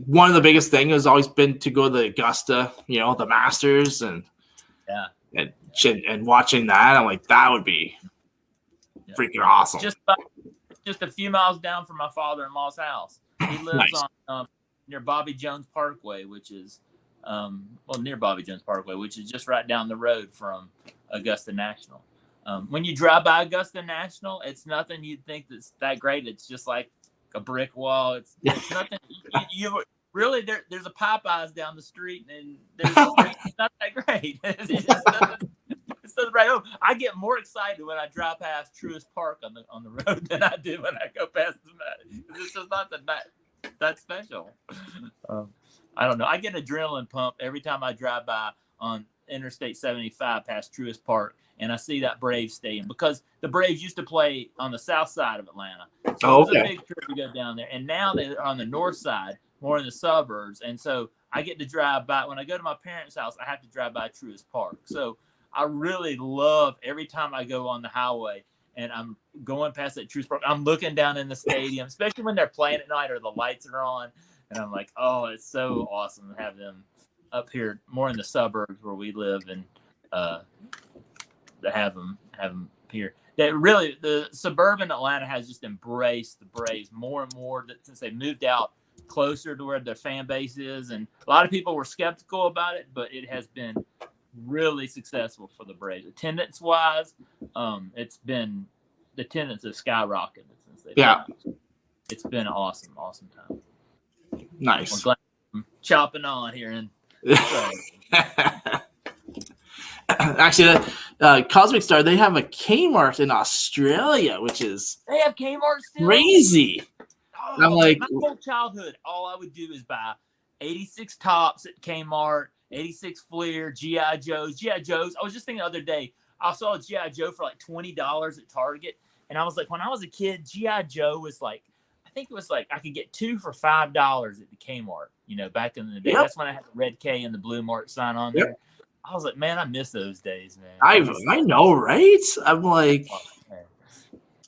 One of the biggest things has always been to go to the Augusta, the Masters, and watching that. I'm like, that would be freaking awesome. Just a few miles down from my father-in-law's house. He lives on near Bobby Jones Parkway, which is near Bobby Jones Parkway, which is just right down the road from Augusta National. When you drive by Augusta National, it's nothing you'd think that's that great. It's just like a brick wall. It's nothing. You really there's a Popeyes down the street, and it's not that great. It's just right home. I get more excited when I drive past Truist Park on the road than I do when I go past the. It's just not that special. I don't know. I get an adrenaline pump every time I drive by on Interstate 75 past Truist Park. And I see that Braves stadium because the Braves used to play on the south side of Atlanta. So it was a big trip to go down there. And now they're on the north side, more in the suburbs. And so I get to drive by. When I go to my parents' house, I have to drive by Truist Park. So I really love every time I go on the highway and I'm going past that Truist Park, I'm looking down in the stadium, especially when they're playing at night or the lights are on. And I'm like, oh, it's so awesome to have them up here more in the suburbs where we live and to have them here. That really, the suburban Atlanta has just embraced the Braves more and more since they moved out closer to where their fan base is. And a lot of people were skeptical about it, but it has been really successful for the Braves. Attendance wise, the attendance has skyrocketed since they it's been an awesome time. Nice. I'm glad I'm chopping on here and actually, Cosmic Star, they have a Kmart in Australia, which is they have Kmart still? Crazy. Oh, I'm like, my whole childhood, all I would do is buy 86 tops at Kmart, 86 Fleer, G.I. Joes. I was just thinking the other day, I saw a G.I. Joe for like $20 at Target. And I was like, when I was a kid, G.I. Joe was like, I think it was like I could get 2 for $5 at the Kmart, back in the day. Yep. That's when I had the red K and the blue Mart sign on there. I was like, man, I miss those days, man. I know, right? I'm like,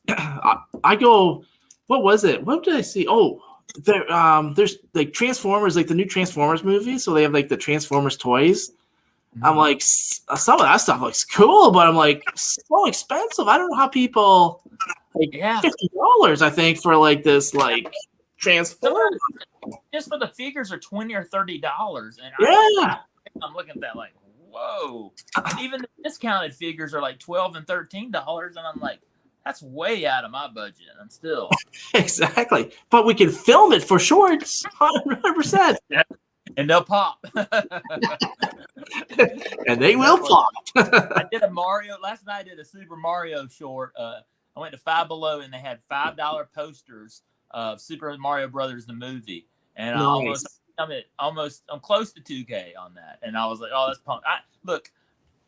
I go, what was it? What did I see? Oh, there's like Transformers, like the new Transformers movie. So they have like the Transformers toys. I'm like, some of that stuff looks cool, but I'm like, so expensive. I don't know how people like $50, I think, for like this like Transformers. Just for the figures are $20 or $30, and I'm looking at that like, whoa. And even the discounted figures are like $12 and $13, and I'm like, that's way out of my budget. And still exactly, but we can film it for shorts, 100%. Yeah. And they'll pop. And they will pop. I did a Mario last night. I did a Super Mario short. I went to Five Below, and they had $5 posters of Super Mario Brothers the movie, and Nice. I'm close to 2K on that. And I was like, oh, that's punk. Look,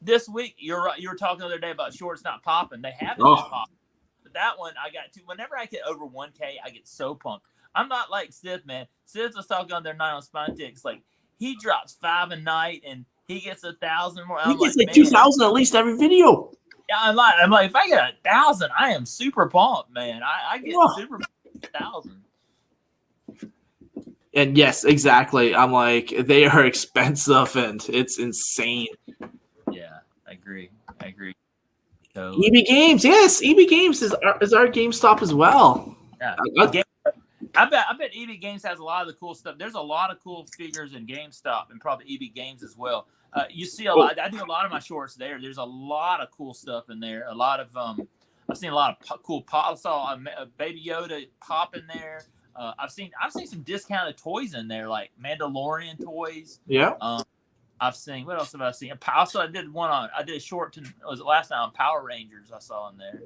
this week you're right. You were talking the other day about shorts not popping. They haven't been popping. But that one I got to. Whenever I get over 1K, I get so pumped. I'm not like Sith, man. Sith was talking on their night on Spine Ticks. Like, he drops 5 a night and he gets 1,000 more. He gets like 2,000 at least every video. Yeah, I'm like, if I get 1,000, I am super pumped, man. I get super 1,000. And yes, exactly. I'm like, they are expensive and it's insane. Yeah, I agree. So, EB Games, yes, EB Games is our GameStop as well. Yeah, I bet EB Games has a lot of the cool stuff. There's a lot of cool figures in GameStop and probably EB Games as well. You see a lot. I do a lot of my shorts there. There's a lot of cool stuff in there. A lot of I've seen a lot of cool pop. I saw a Baby Yoda pop in there. I've seen some discounted toys in there, like Mandalorian toys. Yeah. I've seen, what else have I seen? Also, I did a short was it last night on Power Rangers I saw in there,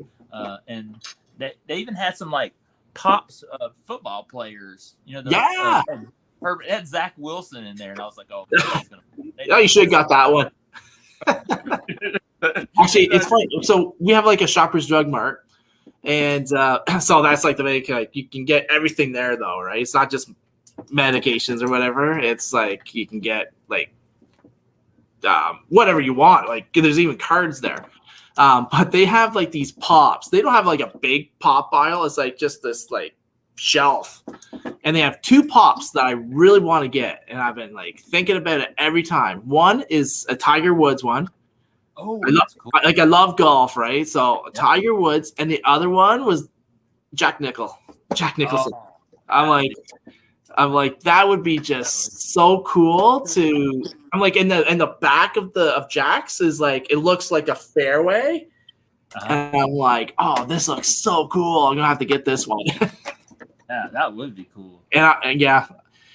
and they even had some like pops of football players. You know, it had Zach Wilson in there, and I was like, oh, you should have got that one. Actually, it's funny. So we have like a Shoppers Drug Mart, and so that's like the way you can get everything there, though, right? It's not just medications or whatever. It's like you can get like whatever you want. Like there's even cards there. But they have like these pops. They don't have like a big pop aisle. It's like just this like shelf, and they have 2 pops that I really want to get, and I've been like thinking about it every time. One is a Tiger Woods one. Oh, cool. I love golf, right? So Tiger Woods, and the other one was Jack Nicholson. Oh, I'm like that would be just so cool to. I'm like in the back of Jack's is like it looks like a fairway, and I'm like, oh, this looks so cool. I'm gonna have to get this one. Yeah, that would be cool. But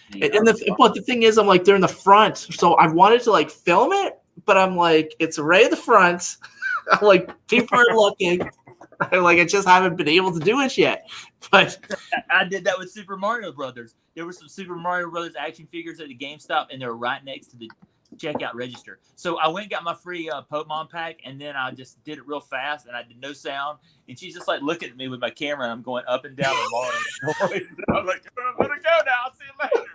the thing is, I'm like they're in the front, so I wanted to like film it, but I'm like it's right at the front. I'm like people are looking. I just haven't been able to do it yet. But I did that with Super Mario Brothers. There were some Super Mario Brothers action figures at the GameStop, and they were right next to the checkout register. So I went and got my free Pokemon pack, and then I just did it real fast, and I did no sound. And she's just like looking at me with my camera, and I'm going up and down the mall. I'm like, I'm gonna go now. I'll see you later.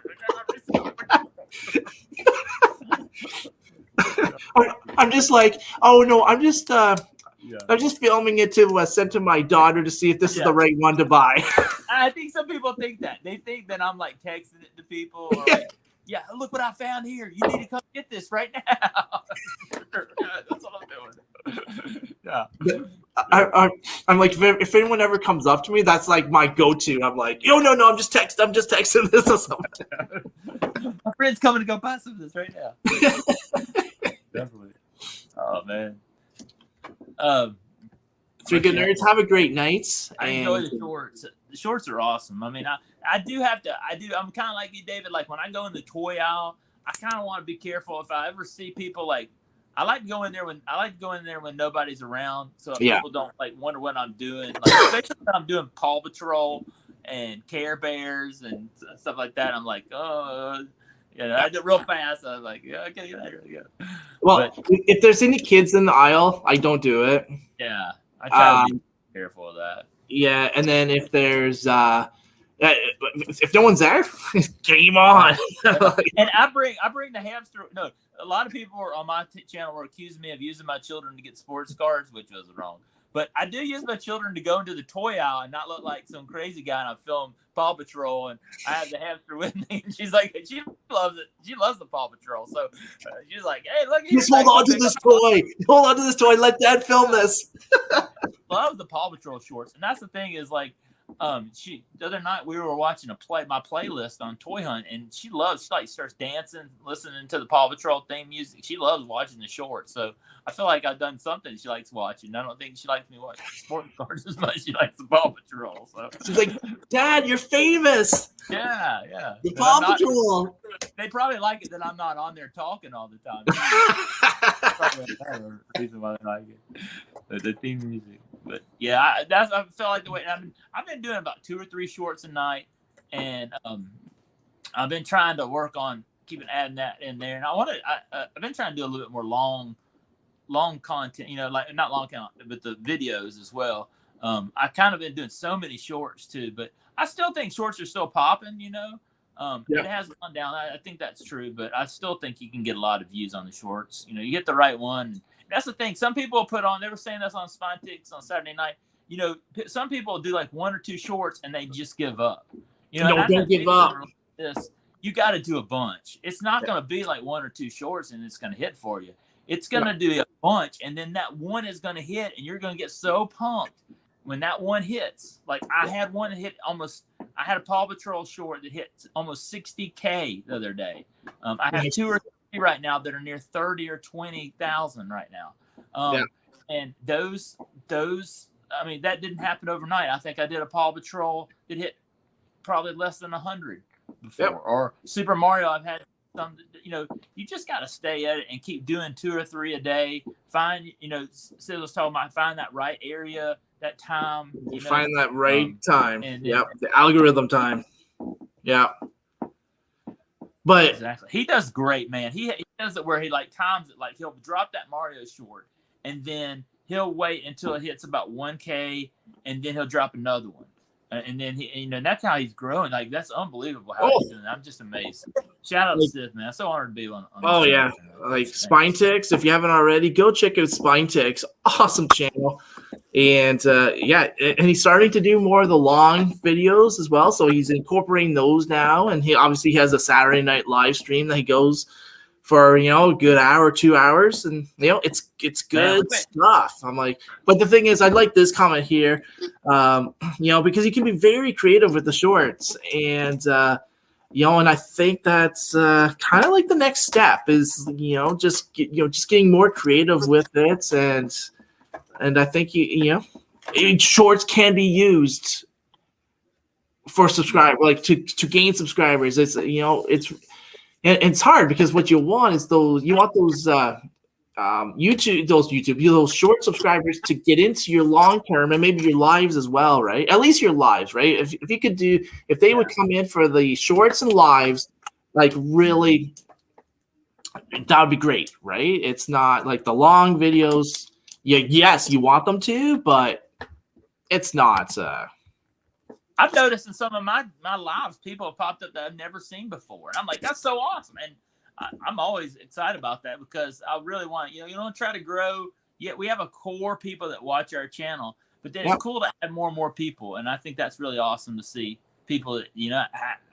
I'm just like, oh no, I'm just filming it to send to my daughter to see if this is the right one to buy. I think some people think that. They think that I'm like texting it to people. Or like, yeah, look what I found here. You need to come get this right now. That's what I'm doing. Yeah. I'm like, if anyone ever comes up to me, that's like my go-to. I'm like, no, I'm just texting this or something. My friend's coming to go buy some of this right now. Definitely. Oh man. So good nerds, have a great night. I enjoy the shorts. The shorts are awesome. I mean, I'm kind of like you, David. Like when I go in the toy aisle, I kind of want to be careful if I ever see people like. I like to go in there when nobody's around, so people don't like wonder what I'm doing. Like, especially when I'm doing Paw Patrol and Care Bears and stuff like that. I'm like, oh. I did real fast. I was like, yeah, okay, there we go. Well, if there's any kids in the aisle, I don't do it. Yeah, I try to be careful of that. Yeah, and then if there's if no one's there, game on. And I bring the hamster. No, a lot of people on my channel were accusing me of using my children to get sports cards, which was wrong. But I do use my children to go into the toy aisle and not look like some crazy guy. And I film Paw Patrol, and I have the hamster with me. And she's like, she loves it. She loves the Paw Patrol. So she's like, hey, look. Just hold on to this toy. Hold on to this toy. Let Dad film this. Loves the Paw Patrol shorts. And that's the thing is like, the other night we were watching my playlist on Toy Hunt, and she like starts dancing, listening to the Paw Patrol theme music. She loves watching the shorts. So I feel like I've done something she likes watching. I don't think she likes me watching sports cars as much as she likes the Paw Patrol. So she's like, Dad, you're famous. Yeah. The Paw Patrol. They probably like it that I'm not on there talking all the time. Probably another reason why they like it. The theme music. But yeah, I felt like the way. I've been doing about 2 or 3 shorts a night, and I've been trying to work on adding that in there. And I've been trying to do a little bit more long content. Like not long content, but the videos as well. I kind of been doing so many shorts too, but I still think shorts are still popping. It has gone down. I think that's true, but I still think you can get a lot of views on the shorts. You get the right one. That's the thing. Some people put on, they were saying this on Spine Ticks on Saturday night. Some people do like 1 or 2 shorts and they just give up. Don't give up. You got to do a bunch. It's not going to be like 1 or 2 shorts and it's going to hit for you. It's going to do a bunch, and then that one is going to hit, and you're going to get so pumped when that one hits. Like I had one that hit I had a Paw Patrol short that hit almost 60K the other day. I have 2 or 3 right now that are near 30 or 20,000 right now. And those, I mean, that didn't happen overnight. I think I did a Paw Patrol that hit probably less than 100 before, or Super Mario. I've had some, you just got to stay at it and keep doing 2 or 3 a day. Find, Sid was talking about, find that right area, that time. Find that right time. The algorithm time. Yeah. But exactly, he does great, man. He does it where he like times it, like he'll drop that Mario short, and then he'll wait until it hits about 1K, and then he'll drop another one, and then he, that's how he's growing. Like that's unbelievable how he's doing. I'm just amazed. Shout out to Sith, man. I'm so honored to be on like Spine Ticks. If you haven't already, go check out Spine Ticks. Awesome channel. And and he's starting to do more of the long videos as well. So he's incorporating those now. And he obviously has a Saturday night live stream that he goes for, a good hour, 2 hours. And, it's good stuff. I'm like, but the thing is, I like this comment here, because he can be very creative with the shorts. And, and I think that's kind of like the next step is, just getting more creative with it. And I think shorts can be used for subscribe, like to gain subscribers. It's it's hard because what you want is those those short subscribers to get into your long term and maybe your lives as well, right? At least your lives, right? If they would come in for the shorts and lives, like really, that would be great, right? It's not like the long videos. Yes, you want them to, but it's not. I've noticed in some of my lives, people have popped up that I've never seen before. And I'm like, that's so awesome. And I'm always excited about that because I really want, you don't try to grow. Yeah, we have a core people that watch our channel, but then it's cool to have more and more people. And I think that's really awesome to see people that,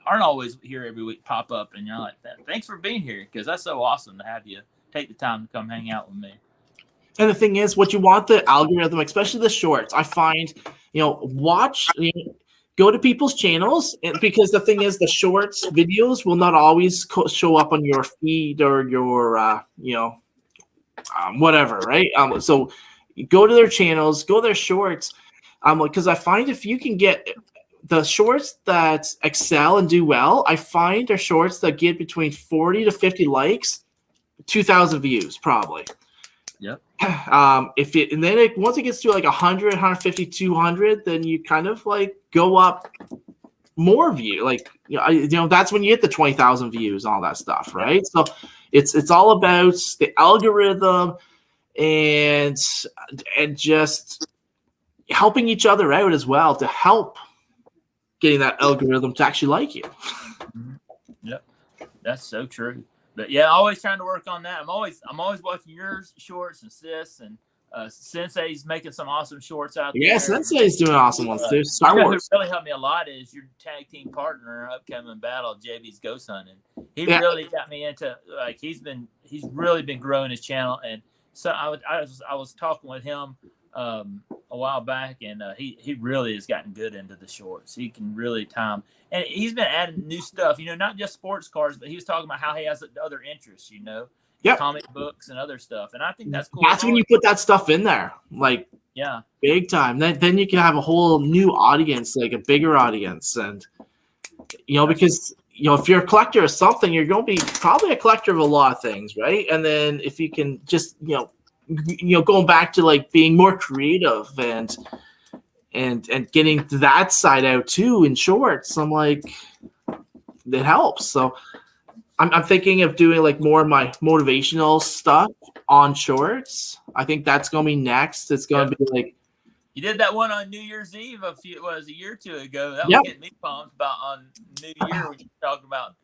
aren't always here every week pop up. And you're like, thanks for being here because that's so awesome to have you take the time to come hang out with me. And the thing is, what you want the algorithm, especially the shorts, I find, go to people's channels, because the thing is, the shorts videos will not always show up on your feed or your, whatever, right? So go to their channels, go to their shorts, because I find if you can get the shorts that excel and do well, I find are shorts that get between 40 to 50 likes, 2,000 views, probably. Yep. Once it gets to like 100, 150, 200, then you kind of like go up more view. Like, that's when you hit the 20,000 views, all that stuff, right? So it's all about the algorithm and just helping each other out as well to help getting that algorithm to actually like you. Yep. That's so true. But yeah, always trying to work on that. I'm always watching yours shorts and Sis and Sensei's making some awesome shorts out there. Yeah, Sensei's doing awesome ones too. Star You know Wars. who really helped me a lot is your tag team partner, upcoming battle, JB's Ghost Hunting. He Yeah. really got me into he's really been growing his channel, and so I was talking with him a while back, and he really has gotten good into the shorts. He can really time, and he's been adding new stuff. Not just sports cars, but he was talking about how he has other interests. Yep. Comic books and other stuff, and I think that's cool. That's when you put that stuff in there, like big time. Then you can have a whole new audience, like a bigger audience, and because if you're a collector of something, you're going to be probably a collector of a lot of things, right? And then if you can just going back to like being more creative and getting that side out too in shorts, I'm like, it helps. So I'm thinking of doing like more of my motivational stuff on shorts. I think that's going to be next. It's going to be like, you did that one on New Year's Eve a year or two ago. That was getting me pumped about on New Year when you talked about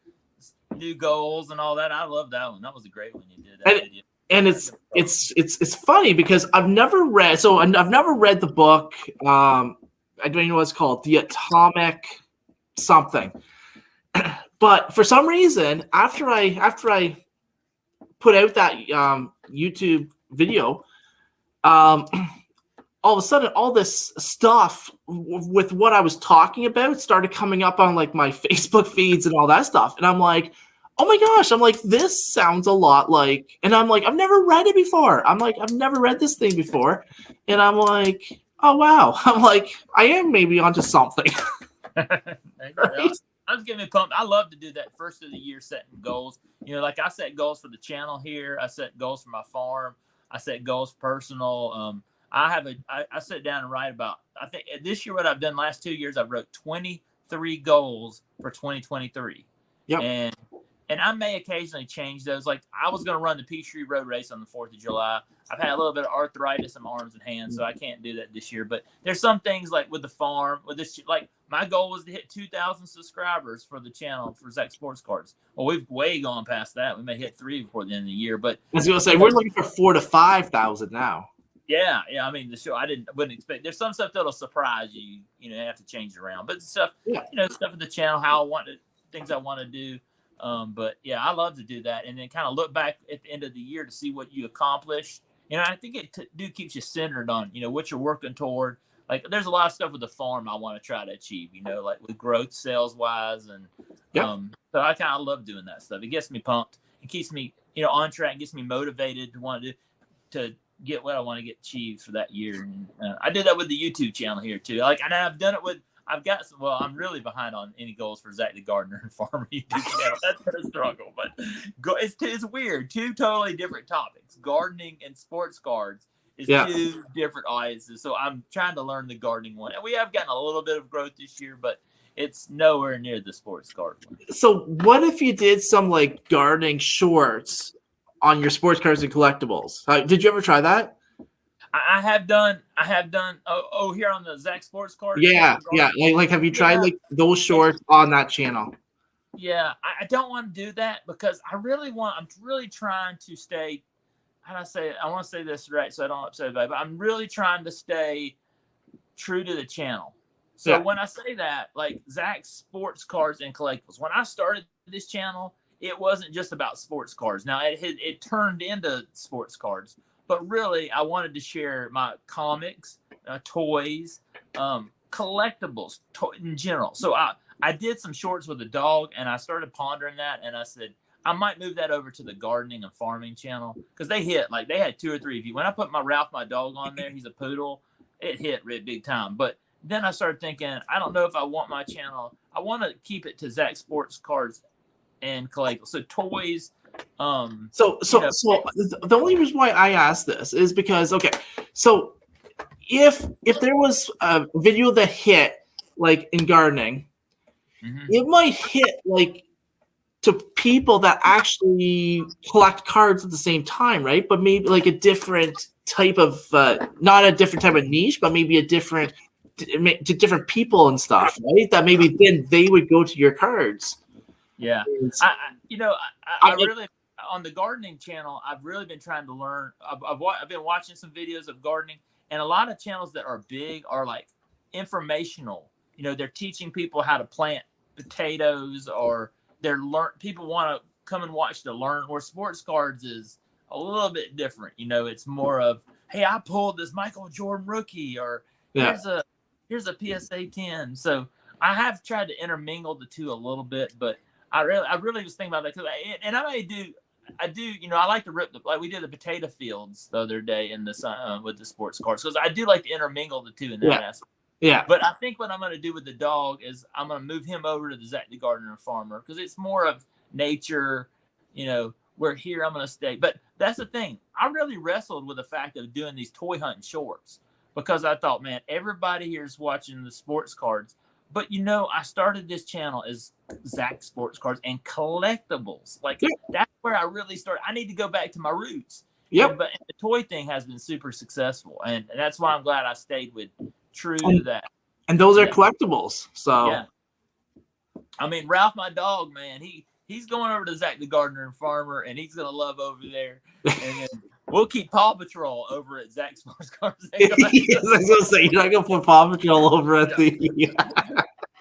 new goals and all that. I love that one. That was a great one you did. And it's funny because I've never read the book. I don't even know what it's called, The Atomic something. But for some reason, after I put out that YouTube video, all of a sudden, all this stuff with what I was talking about started coming up on like my Facebook feeds and all that stuff, and I'm like, oh my gosh, I'm like, this sounds a lot like, and I'm like, I've never read it before. I'm like, I've never read this thing before, and I'm like, oh wow, I'm like, I am maybe onto something. Right? I was getting pumped. I love to do that first of the year setting goals. Like I set goals for the channel here. I set goals for my farm. I set goals personal. I sit down and write about, I think this year what I've done last 2 years, I've wrote 23 goals for 2023. Yep. And I may occasionally change those. Like I was going to run the Peachtree Road Race on the 4th of July. I've had a little bit of arthritis in my arms and hands, so I can't do that this year. But there's some things like with the farm, with this, like my goal was to hit 2,000 subscribers for the channel for Zach Sports Cards. Well, we've way gone past that. We may hit 3 before the end of the year. But I was going to say, we're looking for 4,000 to 5,000 now. Yeah. I mean, the show wouldn't expect. There's some stuff that'll surprise you. You have to change it around. But stuff, stuff at the channel, things I want to do. But yeah, I love to do that, and then kind of look back at the end of the year to see what you accomplished. I think it keeps you centered on what you're working toward. Like there's a lot of stuff with the farm I want to try to achieve. Like with growth sales wise, and so I kind of love doing that stuff. It gets me pumped. It keeps me on track. Gets me motivated to want to get what I want to get achieved for that year. And I did that with the YouTube channel here too. And I've done it with. I've got some. Well, I'm really behind on any goals for Zach the Gardener and Farmer YouTube channel. That's been a struggle, but it's weird. 2 totally different topics. Gardening and sports cards is 2 different audiences. So I'm trying to learn the gardening one, and we have gotten a little bit of growth this year, but it's nowhere near the sports card one. So what if you did some like gardening shorts on your sports cards and collectibles? Did you ever try that? I have done. Here on the Zach Sports Card. Yeah. Like, have you tried like those shorts on that channel? Yeah, I don't want to do that because I'm really trying to stay. How do I say it? I want to say this right so I don't upset anybody, but I'm really trying to stay true to the channel. So when I say that, like Zach Sports Cards and Collectibles, when I started this channel, it wasn't just about sports cards. Now it turned into sports cards. But really, I wanted to share my comics, toys, collectibles in general. So I did some shorts with a dog, and I started pondering that, and I said, I might move that over to the gardening and farming channel because they had 2 or 3 views. When I put my Ralph, my dog, on there, he's a poodle, it hit really big time. But then I started thinking, I don't know if I want my channel. I want to keep it to Zach Sports Cards and Collectibles. So toys. So the only reason why I asked this is because so if there was a video that hit like in gardening, it might hit like to people that actually collect cards at the same time, right? But maybe like a different type of not a different type of niche, but maybe a different to different people and stuff, right? That maybe then they would go to your cards. Yeah, I really on the gardening channel, I've really been trying to learn. I've been watching some videos of gardening, and a lot of channels that are big are like informational. They're teaching people how to plant potatoes, or people want to come and watch to learn. Where sports cards is a little bit different. It's more of, hey, I pulled this Michael Jordan rookie, or here's a PSA 10. So I have tried to intermingle the two a little bit, but I really was thinking about that because I do. I like to rip like we did the potato fields the other day in the with the sports cards, because I do like to intermingle the two in that aspect. Yeah. But I think what I'm going to do with the dog is I'm going to move him over to the Zach the Gardener Farmer, because it's more of nature. Where here I'm going to stay. But that's the thing. I really wrestled with the fact of doing these toy hunting shorts, because I thought, man, everybody here is watching the sports cards. But, I started this channel as Zach Sports Cards and collectibles. That's where I really started. I need to go back to my roots. Yep. But the toy thing has been super successful. And that's why I'm glad I stayed true to that. And those are collectibles. So, yeah. I mean, Ralph, my dog, man, he's going over to Zach the Gardener and Farmer, and he's going to love over there. And then we'll keep Paw Patrol over at Zach Sports Cards. Yes, I was going to say, you're not going to put Paw Patrol over at the...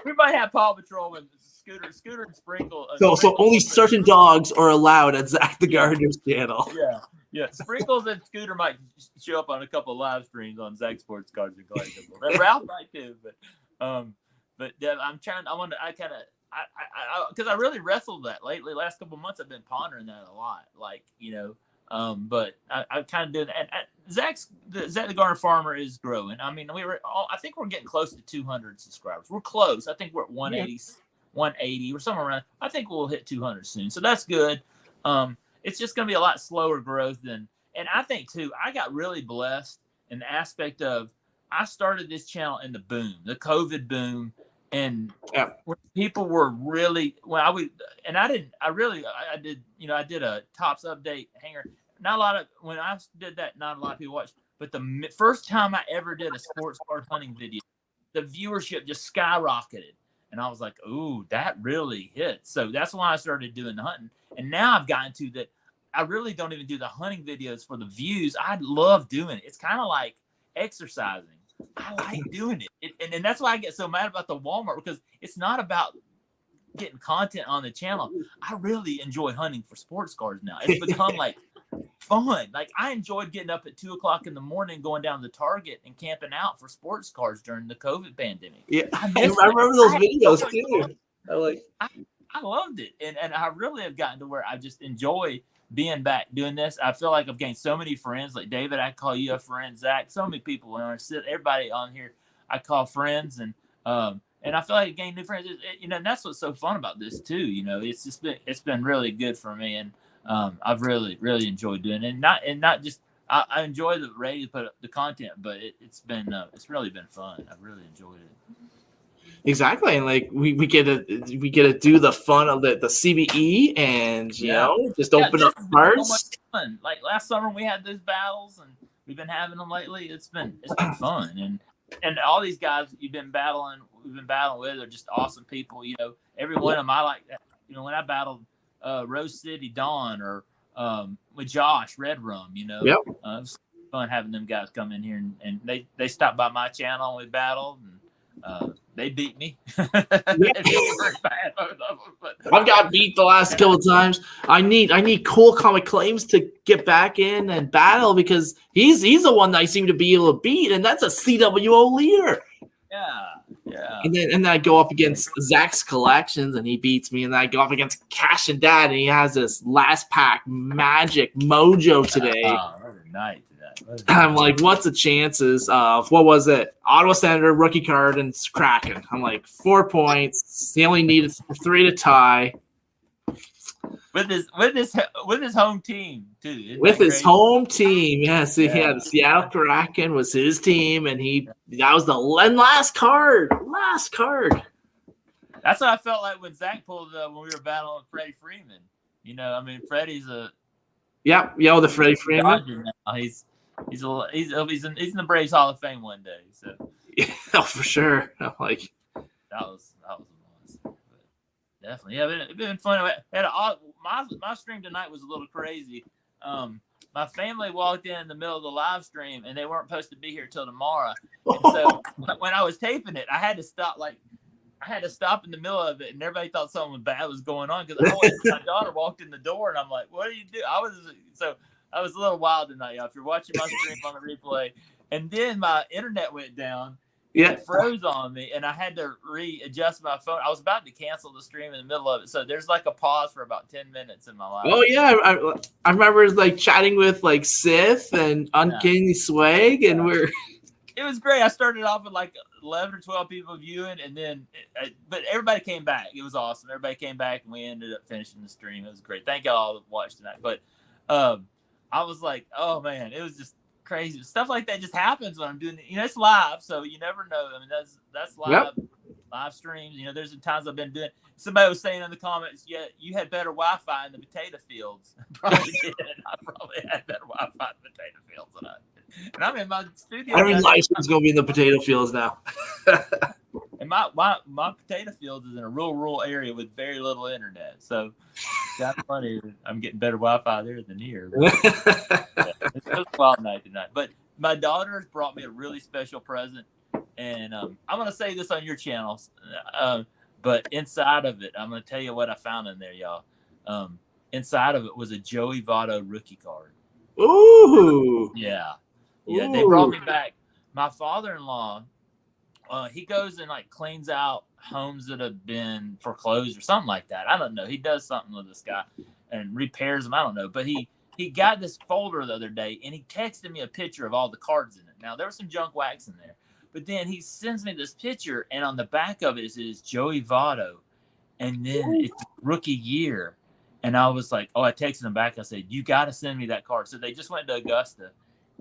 We might have Paw Patrol with Scooter and Sprinkle. So only certain dogs are allowed at Zach the Gardener's channel. Yeah. Sprinkles and Scooter might show up on a couple of live streams on Zach Sports Cards and Collectibles. And Ralph might too, but yeah, because I really wrestled that lately. Last couple of months, I've been pondering that a lot. But I kind of did. And Zach the Gardener Farmer is growing. I mean, I think we're getting close to 200 subscribers. We're close. I think we're at 180 or somewhere around. I think we'll hit 200 soon. So that's good. It's just going to be a lot slower growth and I think too, I got really blessed in the aspect of, I started this channel in the COVID boom. And when people were really, I did a Tops update hanger. Not a lot of, when I did that, not a lot of people watched. But the first time I ever did a sports card hunting video, the viewership just skyrocketed. And I was like, ooh, that really hit. So that's why I started doing the hunting. And now I've gotten to that. I really don't even do the hunting videos for the views. I love doing it. It's kind of like exercising. I like doing it. And that's why I get so mad about the Walmart, because it's not about getting content on the channel. I really enjoy hunting for sports cards now. It's become like fun. Like, I enjoyed getting up at 2:00 in the morning, going down to Target and camping out for sports cards during the COVID pandemic. Yeah, I remember those videos too. I loved it. And I really have gotten to where I just enjoy being back doing this. I feel like I've gained so many friends. Like David, I call you a friend. Zach, so many people everybody on here I call friends, and I feel like I gained new friends. And that's what's so fun about this too. It's been really good for me, and I've really enjoyed doing it. And not just I enjoy the radio, put the content, but it's really been fun. I've really enjoyed it. Exactly, and we get to do the fun of the CBE, and just open up cards. So much fun. Like last summer, we had those battles, and we've been having them lately. It's been fun, and all these guys we've been battling with are just awesome people. Every one of them I like. When I battled Rose City Dawn or with Josh Red Rum, it was fun having them guys come in here, and they stopped by my channel and we battled. And, they beat me. I've got beat the last couple of times. I need Cool Comic Claims to get back in and battle, because he's the one that I seem to be able to beat, and that's a CWO leader. Yeah. And then I go up against Zach's Collections, and he beats me. And then I go up against Cash and Dad, and he has this last pack magic mojo today. Oh, what a night. I'm like, what's the chances of, what was it? Ottawa Senator, rookie card, and Kraken. I'm like, 4 points. He only needed 3 to tie. With his home team too. With his home team, yes. Yeah, the Seattle Kraken was his team, and that was the last card. Last card. That's what I felt like when Zach pulled when we were battling Freddie Freeman. Freddie's a the Freddie Freeman. He's in the Braves Hall of Fame one day. So yeah, for sure. I'm like, that was a must. But definitely, it's been fun. my stream tonight was a little crazy. My family walked in the middle of the live stream, and they weren't supposed to be here till tomorrow. And so when I was taping it, I had to stop. I had to stop in the middle of it, and everybody thought something bad was going on because my daughter walked in the door, and I'm like, "What do you do?" I was a little wild tonight, y'all. If you're watching my stream on the replay, and then my internet went down. Yeah. It froze on me, and I had to readjust my phone. I was about to cancel the stream in the middle of it, so there's like a pause for about 10 minutes in my life. Oh yeah, I remember like chatting with like Sith and Uncanny Swag, and it was great. I started off with like 11 or 12 people viewing, and then but everybody came back. It was awesome. Everybody came back, and we ended up finishing the stream. It was great. Thank y'all that watched tonight. But I was like, oh man, it was just crazy. Stuff like that just happens when I'm doing it. It's live, so you never know. I mean, that's live streams. There's times I've been doing. Somebody was saying in the comments, yeah, you had better Wi-Fi in the potato fields. Probably did. I probably had better Wi-Fi in the potato fields than I did. And I'm in my studio. Every license is going to be in the potato fields now. And my potato fields is in a rural area with very little internet. So that's funny. I'm getting better Wi-Fi there than here. It's a wild night tonight. But my daughter's brought me a really special present. And I'm going to say this on your channels. But inside of it, I'm going to tell you what I found in there, y'all. Inside of it was a Joey Votto rookie card. Ooh. Yeah. Ooh. They brought me back. My father-in-law, he goes and like cleans out homes that have been foreclosed or something like that. I don't know. He does something with this guy and repairs them. I don't know. But he got this folder the other day, and he texted me a picture of all the cards in it. Now, there was some junk wax in there. But then he sends me this picture, and on the back of it is Joey Votto. And then it's rookie year. And I was like, I texted him back. I said, you got to send me that card. So they just went to Augusta.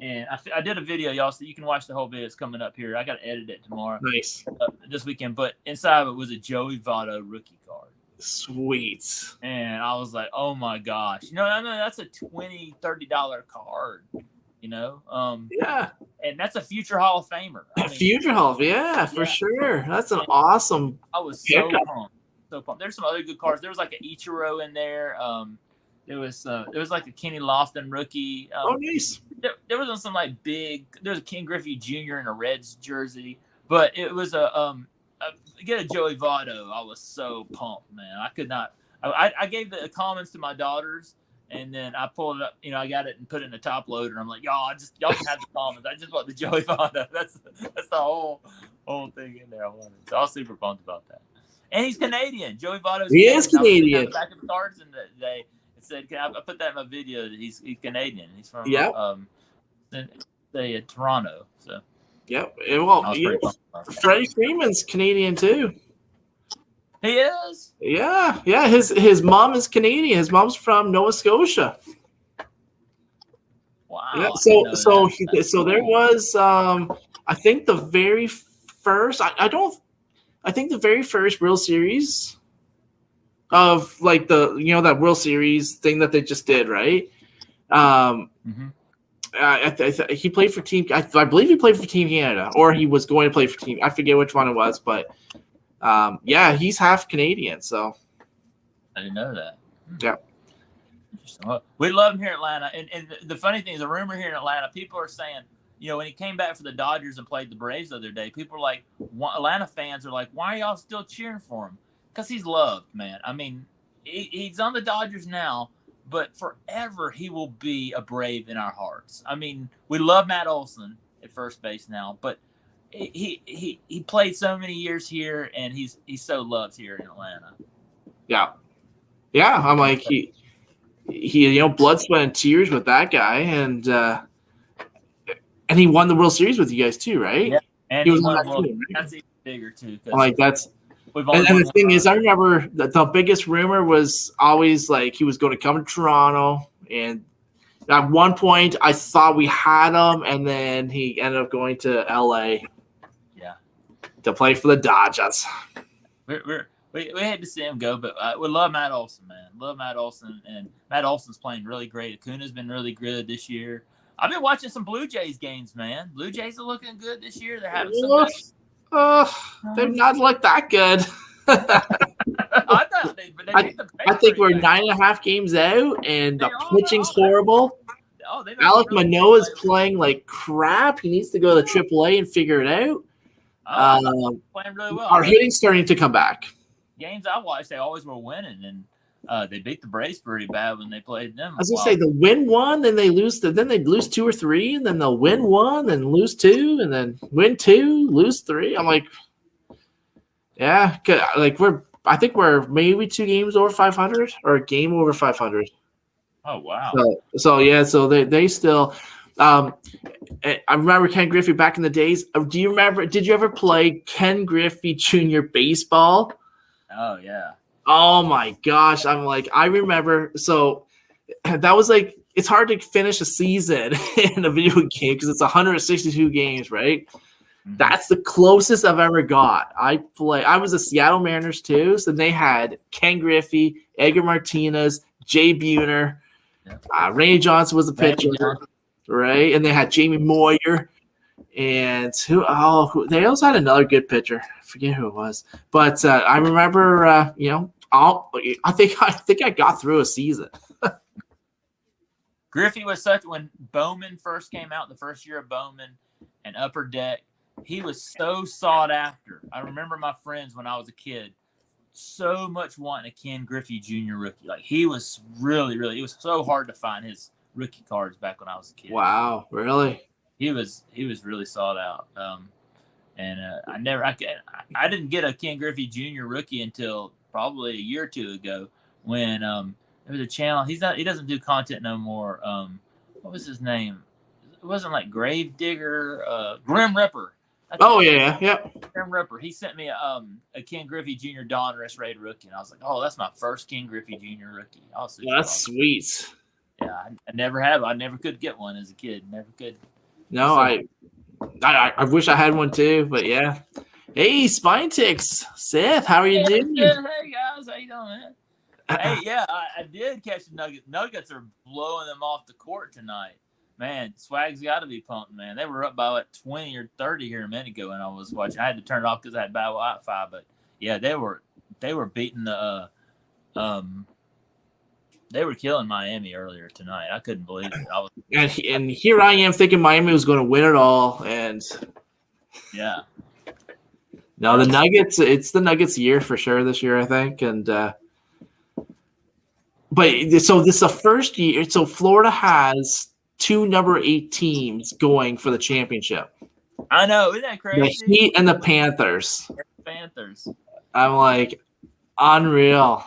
And I did a video, y'all, so you can watch the whole video. It's coming up here. I got to edit it tomorrow. Nice. This weekend. But inside of it was a Joey Votto rookie card. Sweet. And I was like, oh, my gosh. I know that's a $20, $30 card. Yeah. And that's a future Hall of Famer. Future Hall, for sure. That's an awesome. I was so pumped. There's some other good cards. There was like an Ichiro in there. There was like a Kenny Lofton rookie. Nice. There was some like big. There's a Ken Griffey Jr. in a Reds jersey, but it was get a Joey Votto. I was so pumped, man. I could not. I gave the comments to my daughters. And then I pulled it up, I got it and put it in the top loader. I'm like, y'all can have the comments. I just want the Joey Votto. That's the whole thing in there. I wanted. So I was super pumped about that. And he's Canadian. Joey Votto's He is Canadian. The back of the cards, and it said, I put that in my video that he's Canadian. He's from Toronto. So yep. Well, Freddie Freeman's Canadian too. He is. Yeah. His mom is Canadian. His mom's from Nova Scotia. Wow. Yeah. So there was I think the very first. I think the very first World Series of like that World Series thing that they just did, right? He played for Team. I believe he played for Team Canada, or he was going to play for Team. I forget which one it was, but. He's half Canadian, so I didn't know that. Yeah. Well, we love him here in Atlanta, and the funny thing is, the rumor here in Atlanta, people are saying, when he came back for the Dodgers and played the Braves the other day, people are like, Atlanta fans are like, why are y'all still cheering for him? Because he's loved, man. I mean, he's on the Dodgers now, but forever he will be a Brave in our hearts. I mean, we love Matt Olson at first base now, but. He played so many years here, and he's so loved here in Atlanta. Yeah. I'm like he blood, sweat, and tears with that guy, and he won the World Series with you guys too, right? Yeah, and he was won on that team, right? That's even bigger too. Like that's. And the thing is, I remember the biggest rumor was always like he was going to come to Toronto, and at one point I thought we had him, and then he ended up going to LA. To play for the Dodgers. We hate to see him go, but we love Matt Olson, man. Love Matt Olson, and Matt Olson's playing really great. Acuna's been really good this year. I've been watching some Blue Jays games, man. Blue Jays are looking good this year. They're having some. They've not looked that good. I thought but they I beat the I think we're Braves pretty 9.5 games out, and the They are, pitching's oh, horrible. bad. Oh, they Alec really Manoah is good. playing like crap. He needs to go to AAA and figure it out. Oh, I thought they Um, were playing really well. our hitting's starting to come back. Games I watched, they always were winning, and they beat the Braves pretty bad when they played them. I was gonna say they'll win one, then they lose. Then they lose 2 or 3, and then they'll win one, then lose 2, and then win 2, lose 3. I'm like, yeah, like I think we're maybe 2 games over 500 or a game over 500. Oh wow! So yeah, so they still. I remember Ken Griffey back in the days. Do you remember? Did you ever play Ken Griffey Jr. baseball? Oh yeah. Oh my gosh! I'm like, I remember. So that was like, it's hard to finish a season in a video game because it's 162 games, right? Mm-hmm. That's the closest I've ever got. I was a Seattle Mariners too, so they had Ken Griffey, Edgar Martinez, Jay Buhner, Randy Johnson was a pitcher, right? And they had Jamie Moyer, and they also had another good pitcher. I forget who it was, but I remember, I think I got through a season. Griffey was when Bowman first came out, the first year of Bowman and Upper Deck. He was so sought after. I remember my friends when I was a kid so much wanting a Ken Griffey Jr. rookie. Like he was really, really. It was so hard to find his rookie cards back when I was a kid. Wow, really? He was really sought out. I didn't get a Ken Griffey Jr. rookie until probably a year or two ago when there was a channel. He doesn't do content no more. What was his name? It wasn't like Gravedigger, Grim Ripper. Yeah. Grim Ripper. He sent me a Ken Griffey Jr. Donruss rated rookie, and I was like, "Oh, that's my first Ken Griffey Jr. rookie." That's sweet. Yeah, I never have. I never could get one as a kid. Never could. No, I wish I had one too, but yeah. Hey, Spine Ticks, Seth, how are you doing? Hey guys, how you doing, man? Hey, yeah, I did catch the Nuggets. Nuggets are blowing them off the court tonight. Man, Swag's got to be pumped, man. They were up by what 20 or 30 here a minute ago, and I was watching. I had to turn it off because I had bad Wi-Fi, but yeah, they were beating the they were killing Miami earlier tonight. I couldn't believe it. And here I am thinking Miami was going to win it all, and yeah. No, the Nuggets. It's the Nuggets' year for sure this year, I think, and. But so this is the first year. So Florida has 2 number 8 teams going for the championship. I know, isn't that crazy? The Heat and the Panthers. I'm like, unreal.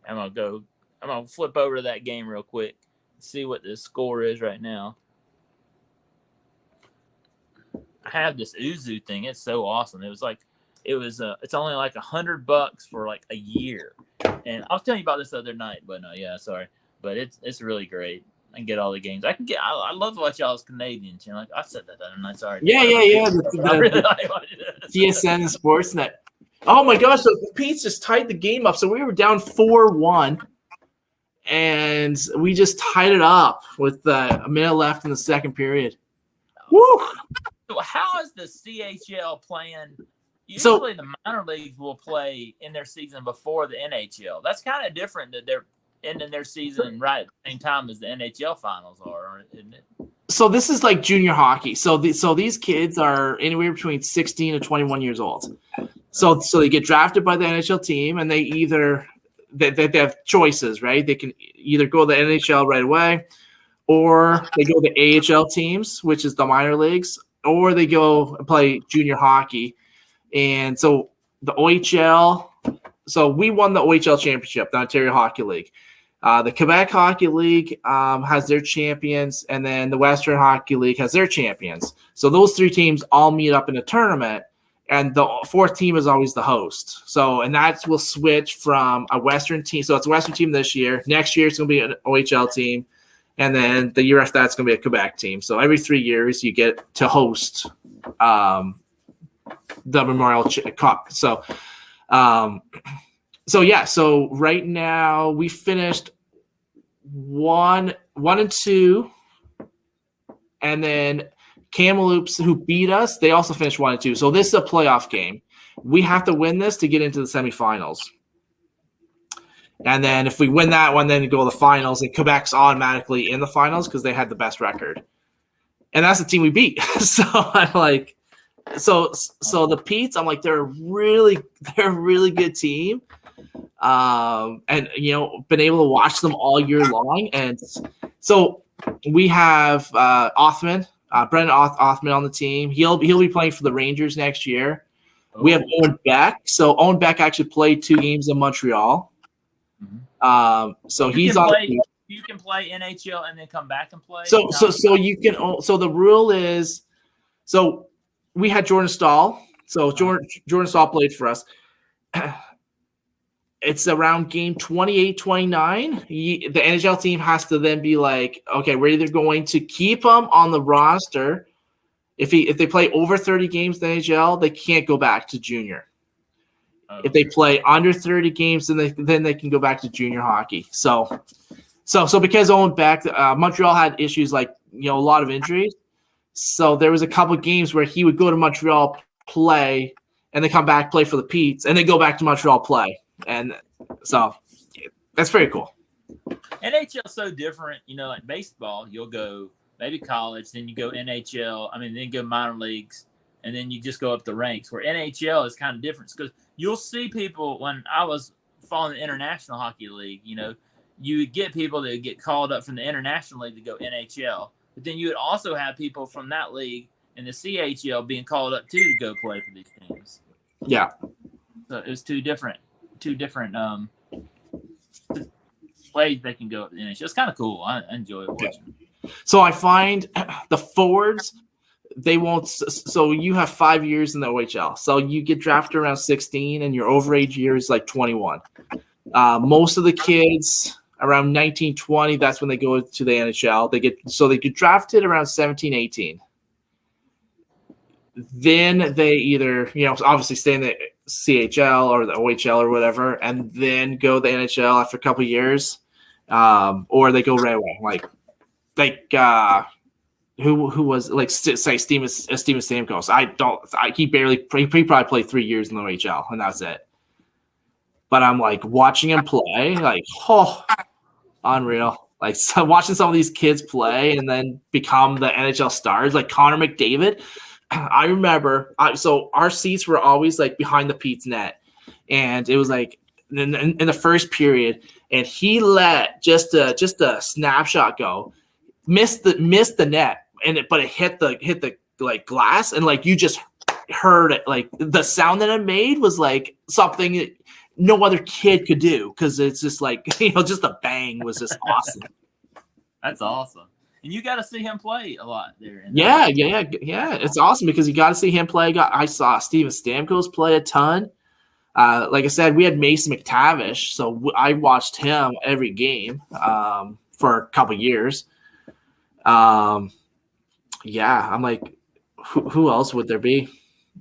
I'm gonna flip over to that game real quick. See what the score is right now. I have this Uzu thing. It's so awesome. It's only like $100 for like a year. And I was telling you about this the other night, but no, yeah, sorry. But it's really great. I can get all the games. I love to watch y'all's Canadians. You know, like I said that the other night. Sorry. Yeah. TSN and Sportsnet. Oh my gosh! So the Pete's just tied the game up. So we were down 4-1, and we just tied it up with a minute left in the second period. Woo! So how is the CHL playing? Usually the minor leagues will play in their season before the NHL. That's kind of different that they're ending their season right at the same time as the NHL finals are, isn't it? So this is like junior hockey. So these kids are anywhere between 16 to 21 years old. So they get drafted by the NHL team, and they have choices, right? They can either go to the NHL right away, or they go to the AHL teams, which is the minor leagues, or they go and play junior hockey. And so the OHL, so we won the OHL championship, the Ontario Hockey League. The Quebec Hockey League has their champions, and then the Western Hockey League has their champions. So those 3 teams all meet up in a tournament, and the 4th team is always the host. So, and that will switch from a Western team. So it's a Western team this year. Next year it's going to be an OHL team, and then the year after that it's going to be a Quebec team. So every 3 years you get to host the Memorial Cup. So right now we finished 1-2, and then Kamloops, who beat us, they also finished 1-2. So this is a playoff game. we have to win this to get into the semifinals. And then if we win that one, then go to the finals, and Quebec's automatically in the finals because they had the best record. And that's the team we beat. So I'm like, so the Petes, I'm like, they're a really good team. And been able to watch them all year long. And so we have Brendan Othman on the team. He'll be playing for the Rangers next year. We have Owen Beck. So Owen Beck actually played 2 games in Montreal. So he's on. You can play NHL and then come back and play. So you can. So the rule is, so we had Jordan Stahl. So Jordan Stahl played for us. It's around game 28, 29. The NHL team has to then be like, okay, we're either going to keep him on the roster. If they play over 30 games in the NHL, they can't go back to junior. If they play under 30 games, then they can go back to junior hockey. So because Owen Beck, Montreal had issues like a lot of injuries. So there was a couple of games where he would go to Montreal, play, and then come back, play for the Petes, and then go back to Montreal, play. And so that's very cool. NHL is so different, like baseball, you'll go maybe college, then you go NHL, then go minor leagues, and then you just go up the ranks. Where NHL is kind of different because you'll see people. When I was following the International Hockey League, you would get people that would get called up from the International League to go NHL, but then you would also have people from that league in the CHL being called up too to go play for these teams. Yeah. So it was two different plays they can go up the NHL. It's kind of cool. I enjoy watching. So I find the forwards, they won't. So you have 5 years in the OHL. So you get drafted around 16, and your overage year is like 21. Most of the kids around 19, 20, that's when they go to the NHL. They get drafted around 17, 18. Then they either, obviously stay in the CHL or the OHL or whatever, and then go to the NHL after a couple of years, or they go right away. Who was like say Steven Stamkos? He probably played 3 years in the OHL, and that's it. But I'm like watching him play, like, unreal. Like, so watching some of these kids play and then become the NHL stars, like Connor McDavid. I remember, so our seats were always like behind the Pete's net, and it was like in the first period, and he let just a snapshot go, missed the net, but it hit the like glass, and like you just heard it, like the sound that it made was like something that no other kid could do, because it's just like just a bang was just awesome. That's awesome. And you got to see him play a lot there. Yeah. It's awesome because you got to see him play. I saw Steven Stamkos play a ton. Like I said, we had Mason McTavish, so I watched him every game for a couple years. I'm like, who else would there be?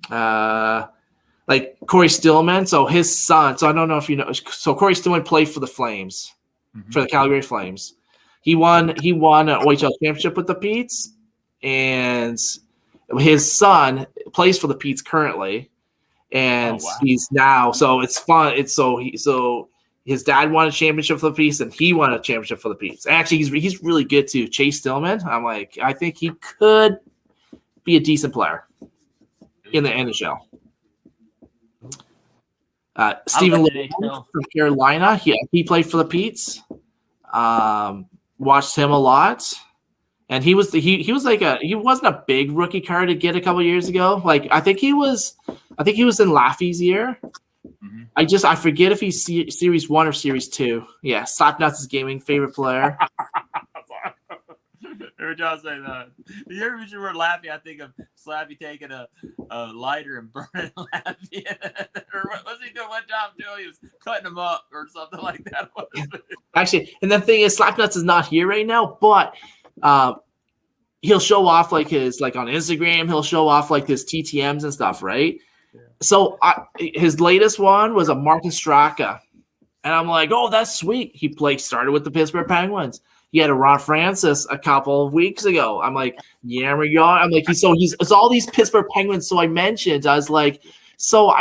Like Corey Stillman. So his son. So I don't know if you know. So Corey Stillman played for the Flames, for the Calgary Flames. He won an OHL championship with the Petes, and his son plays for the Petes currently, and he's now. So it's fun. So his dad won a championship for the Petes, and he won a championship for the Petes. Actually, he's really good too. Chase Stillman. I'm like, I think he could be a decent player in the NHL. Stephen Lamont from Carolina. He played for the Petes. Watched him a lot, and he wasn't a big rookie card to get a couple years ago. Like I think he was in Laffy's year. Mm-hmm. I forget if he's Series 1 or Series 2. Yeah, Slapnuts' gaming favorite player. Every time I say that, you ever use the word Laffy, I think of Slappy taking a lighter and burning Laffy. Or what was he doing one time too? He was cutting him up or something like that. Actually, and the thing is, Slapnuts is not here right now, but he'll show off like his on Instagram. He'll show off like his TTMs and stuff, right? Yeah. So his latest one was a Martin Straka, and I'm like, oh, that's sweet. He started with the Pittsburgh Penguins. He had a Ron Francis a couple of weeks ago. I'm like, yeah, we go. I'm like, it's all these Pittsburgh Penguins. So I was like, So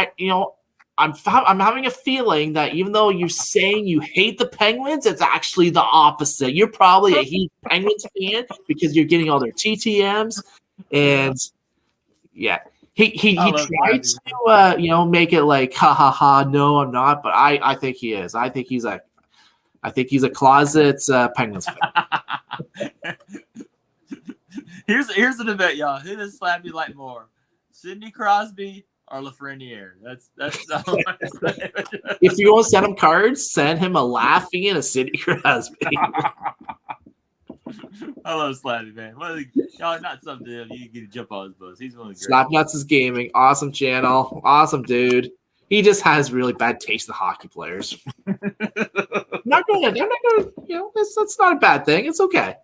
I'm having a feeling that even though you're saying you hate the Penguins, it's actually the opposite. You're probably a huge Penguins fan because you're getting all their TTMs, and yeah, he tried to make it like ha ha ha. No, I'm not, but I think he is. I think he's a closet Penguins fan. Here's the debate, y'all. Who does Slappy like more, Sidney Crosby or Lafreniere? That's If you want to send him cards, send him a Laffy and a Sidney Crosby. I love Slappy, man. Y'all not something you can jump on his bus. He's one of the great. Slap Nuts is Gaming, awesome channel, awesome dude. He just has really bad taste in hockey players. not gonna. That's not a bad thing. It's okay.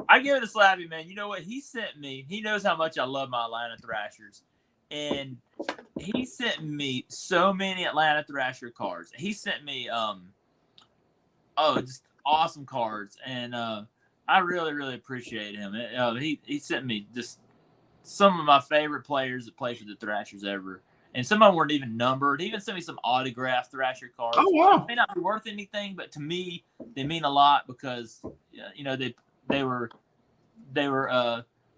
I give it to Slappy, man. You know what? He sent me. He knows how much I love my Atlanta Thrashers, and he sent me so many Atlanta Thrasher cards. He sent me just awesome cards, and I really, really appreciate him. He sent me just some of my favorite players that play for the Thrashers ever, and some of them weren't even numbered. He even sent me some autographed Thrasher cards. Oh wow! They may not be worth anything, but to me, they mean a lot because they were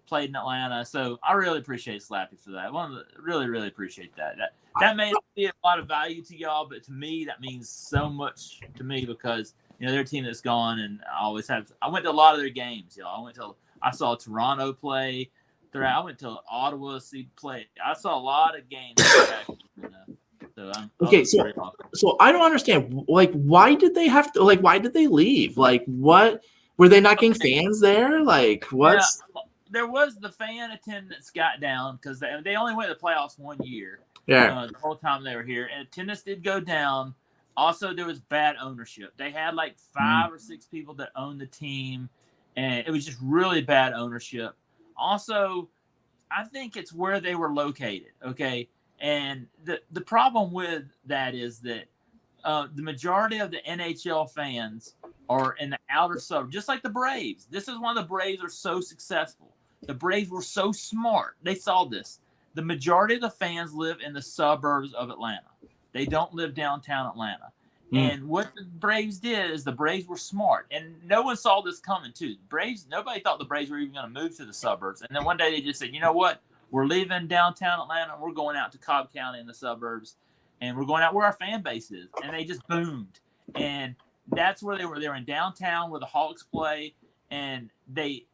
played in Atlanta, so I really appreciate Slappy for that. Really appreciate that. That may not be a lot of value to y'all, but to me, that means so much to me because they're a team that's gone, and I went to a lot of their games, y'all. I saw Toronto play. I went to Ottawa to see play. I saw a lot of games. So I don't understand. Like, why did they have to? Like, why did they leave? Like, what were they not getting fans there? Like, what? Yeah, there was the fan attendance got down because they only went to the playoffs 1 year. Yeah, the whole time they were here, and attendance did go down. Also, there was bad ownership. They had like 5 or 6 people that owned the team, and it was just really bad ownership. Also, I think it's where they were located, okay? And the problem with that is that the majority of the NHL fans are in the outer suburbs, just like the Braves. This is why the Braves are so successful. The Braves were so smart. They saw this. The majority of the fans live in the suburbs of Atlanta. They don't live downtown Atlanta. And what the Braves did is the Braves were smart, and no one saw this coming too. Nobody thought the Braves were even going to move to the suburbs. And then one day they just said, you know what? We're leaving downtown Atlanta. And we're going out to Cobb County in the suburbs, and we're going out where our fan base is. And they just boomed. And that's where they were. They were in downtown where the Hawks play, and they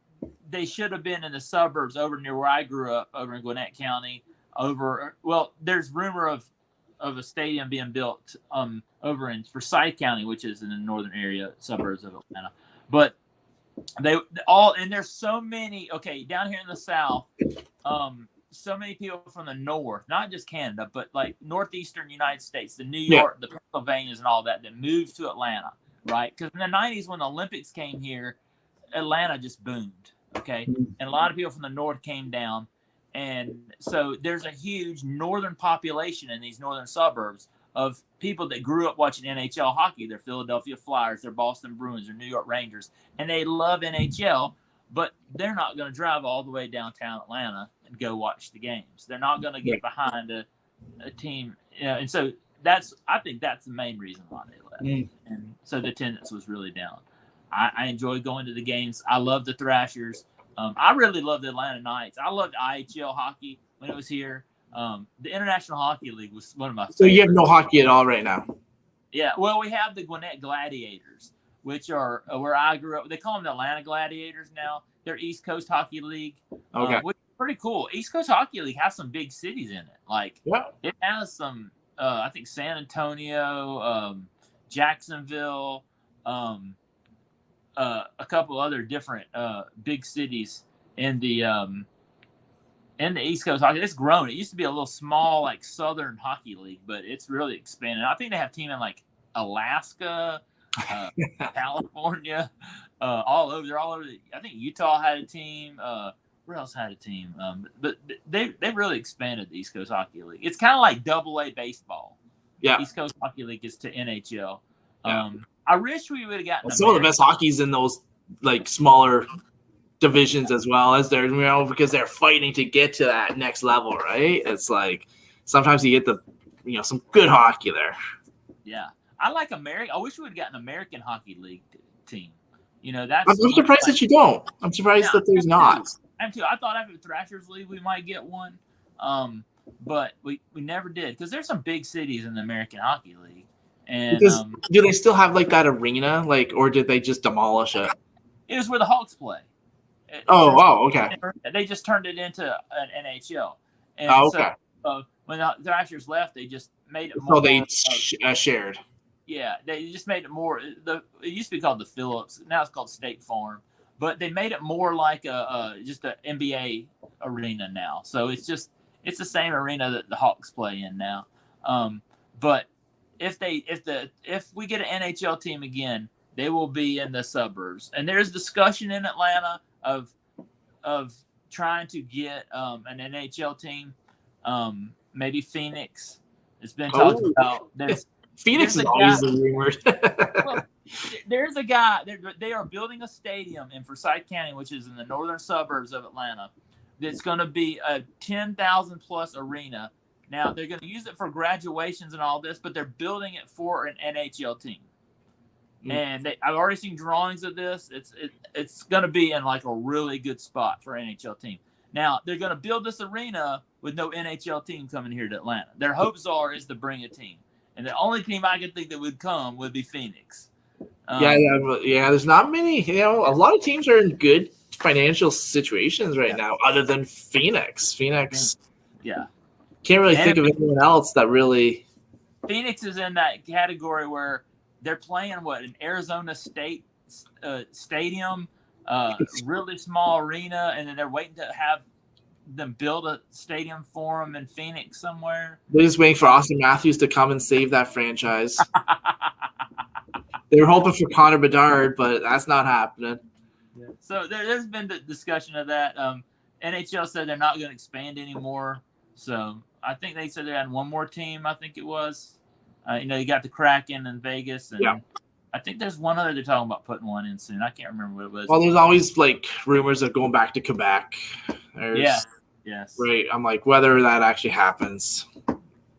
should have been in the suburbs over near where I grew up, over in Gwinnett County. There's rumor of a stadium being built over in Forsyth County, which is in the northern area suburbs of Atlanta. But and there's so many, down here in the South, so many people from the North, not just Canada, but like northeastern United States, the New York, the Pennsylvanias and all that moved to Atlanta, right? Because in the 90s when the Olympics came here, Atlanta just boomed, okay? And a lot of people from the North came down. And so there's a huge northern population in these northern suburbs of people that grew up watching NHL hockey. They're Philadelphia Flyers, they're Boston Bruins, they're New York Rangers, and they love NHL, but they're not going to drive all the way downtown Atlanta and go watch the games. They're not going to get behind a team. And so I think that's the main reason why they left. And so the attendance was really down. I enjoyed going to the games. I love the Thrashers. I really love the Atlanta Knights. I loved IHL hockey when it was here. The International Hockey League was one of my favorites. So you have no hockey at all right now? Yeah. Well, we have the Gwinnett Gladiators, which are where I grew up. They call them the Atlanta Gladiators now. They're East Coast Hockey League. Okay. Which is pretty cool. East Coast Hockey League has some big cities in it. Like, it has some, I think San Antonio, Jacksonville, a couple other different big cities in the East Coast hockey. It's grown. It used to be a little small, like Southern Hockey League, but it's really expanded. I think they have a team in like Alaska, California, all over. They're all over. I think Utah had a team. Where else had a team? But they really expanded the East Coast Hockey League. It's kind of like AA baseball. Yeah. East Coast Hockey League is to NHL. I wish we would have gotten some of the best hockey's in those like smaller divisions as well as they're because they're fighting to get to that next level, right? It's like sometimes you get some good hockey there. Yeah, I like America. I wish we would gotten an American Hockey League team. That's. I'm surprised that you don't. I'm surprised that there's not. I'm too. I thought after Thrashers League we might get one, but we never did because there's some big cities in the American Hockey League. And do they still have like that arena, or did they just demolish it? It was where the Hawks play. Okay. They just turned it into an NHL. And okay. So when the Thrashers left, they just made it more. So they shared. Yeah, they just made it more. It used to be called the Phillips. Now it's called State Farm. But they made it more like just an NBA arena now. So it's the same arena that the Hawks play in now. But if we get an NHL team again, they will be in the suburbs. And there's discussion in Atlanta of trying to get an NHL team, maybe Phoenix. It's been talked about. Phoenix is always rumored. Well, there's a guy. They are building a stadium in Forsyth County, which is in the northern suburbs of Atlanta. That's going to be a 10,000 plus arena. Now they're going to use it for graduations and all this, but they're building it for an NHL team. And I've already seen drawings of this. It's going to be in like a really good spot for an NHL team. Now they're going to build this arena with no NHL team coming here to Atlanta. Their hopes is to bring a team, and the only team I could think that would come would be Phoenix. Yeah. There's not many. A lot of teams are in good financial situations right now, other than Phoenix. Phoenix. Yeah. Can't really think of anyone else that really. Phoenix is in that category where they're playing an Arizona State stadium, really small arena, and then they're waiting to have them build a stadium for them in Phoenix somewhere. They're just waiting for Austin Matthews to come and save that franchise. They were hoping for Connor Bedard, but that's not happening. Yeah. So there's been the discussion of that. NHL said they're not going to expand anymore. So I think they said they had one more team. I think it was. You got the Kraken in Vegas, and I think there's one other they're talking about putting one in soon. I can't remember what it was. Well, there's always rumors of going back to Quebec. Yes. Right. I'm like, whether that actually happens,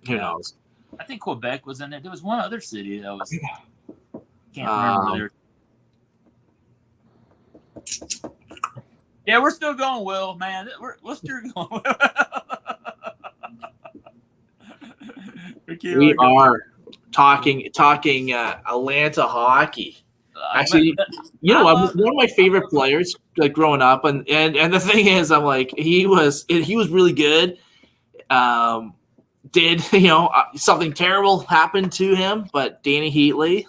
who knows? I think Quebec was in there. There was one other city that was. Can't remember. Yeah, we're still going, Will. Man, we're still going. We are talking Atlanta hockey. Actually, one of my favorite players, growing up, and the thing is, I'm like, he was really good. Did something terrible happen to him? But Danny Heatley,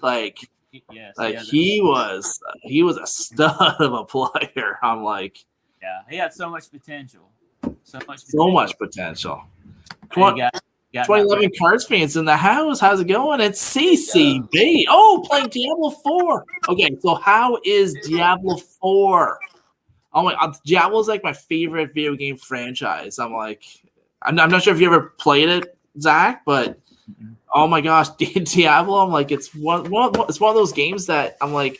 he was a stud of a player. I'm like, yeah, he had so much potential. So much potential. 2011 Cards fans in the house. How's it going? It's CCB. Playing Diablo 4. Okay, so how is Diablo 4? Oh my, Diablo's like my favorite video game franchise. I'm like, I'm not sure if you ever played it, Zach, but oh my gosh, Diablo. I'm like, it's one of those games that I'm like,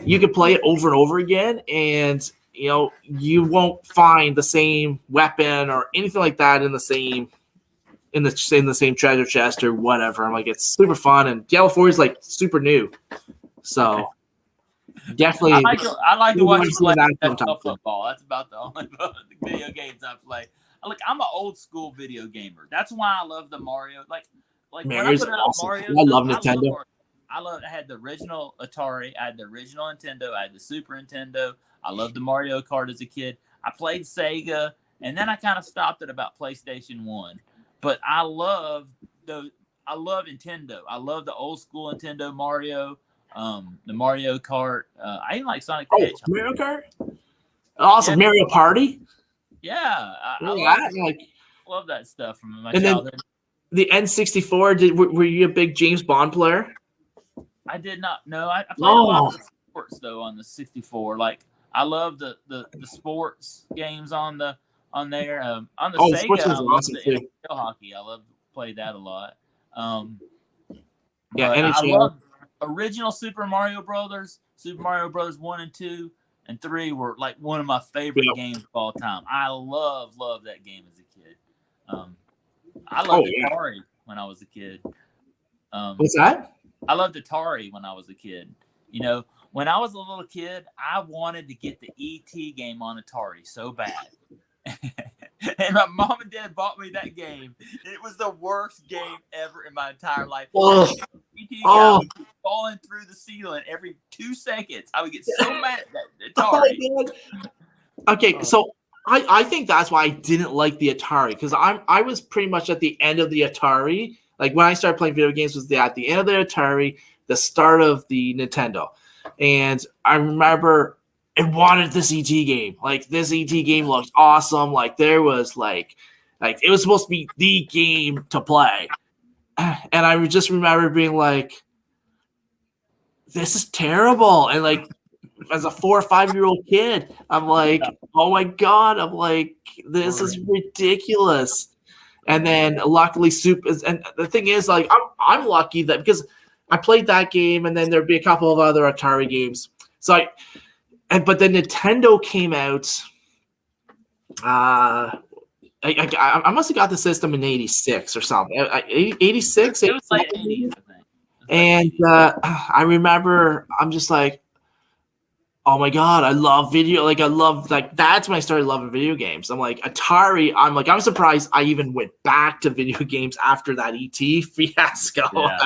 you could play it over and over again, and you won't find the same weapon or anything like that in the same treasure chest or whatever. I'm like, it's super fun, and Diablo 4 is like super new, so definitely. I like to watch you play football. That's about the only video games I play. Look, I'm an old school video gamer. That's why I love the Mario. Like Mario's awesome. I love Nintendo. I had the original Atari. I had the original Nintendo. I had the Super Nintendo. I loved the Mario Kart as a kid. I played Sega, and then I kind of stopped at about PlayStation 1. But I love Nintendo. I love the old school Nintendo Mario, the Mario Kart. I even like Sonic the Hedgehog. Mario Kart? Awesome. Yeah. Mario Party? Yeah. I love that stuff from my childhood. The N64, were you a big James Bond player? I did not. No, I played a lot of sports, though, on the 64. Like, I love the sports games on there. On the Sega, I love the NHL hockey. I love to play that a lot. I love original Super Mario Brothers. Super Mario Brothers 1 and 2 and 3 were like one of my favorite games of all time. I love that game as a kid. I loved yeah. Atari when I was a kid. What's that? I loved Atari when I was a kid. You know, when I was a little kid, I wanted to get the ET game on Atari so bad. And my mom and dad bought me that game. It was the worst game ever in my entire life. Oh. ET guy would keep falling through the ceiling every 2 seconds. I would get so mad at that Atari. Okay, so I think that's why I didn't like the Atari, because I was pretty much at the end of the Atari. Like when I started playing video games was at the end of the Atari, the start of the Nintendo. And I remember I wanted this ET game. Like this ET game looked awesome. Like there was like it was supposed to be the game to play. And I just remember being like, this is terrible. And like as a 4 or 5 year old kid, I'm like, oh my God, I'm like, this is ridiculous. And then luckily and the thing is, like, I'm lucky that because I played that game and then there'd be a couple of other Atari games. So but then Nintendo came out. I must have got the system in 86 or something. 86? It was like 80s, I think. And I remember I'm just like, oh my God, I love video. Like that's when I started loving video games. I'm like Atari. I'm surprised I even went back to video games after that ET fiasco. Yeah.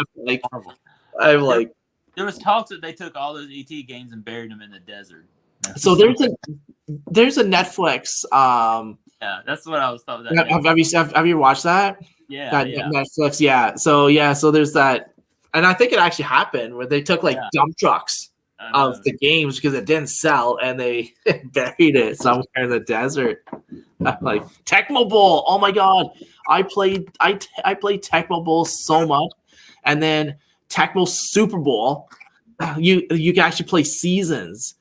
I'm like, there was talks that they took all those ET games and buried them in the desert. So there's a Netflix. Yeah, that's what I was talking about. Have you watched that? Yeah, Netflix. Yeah. So there's that, and I think it actually happened where they took dump trucks of the games because it didn't sell and they buried it somewhere in the desert. I'm like Tecmo Bowl. Oh my God. I played Tecmo Bowl so much. And then Tecmo Super Bowl, you can actually play seasons,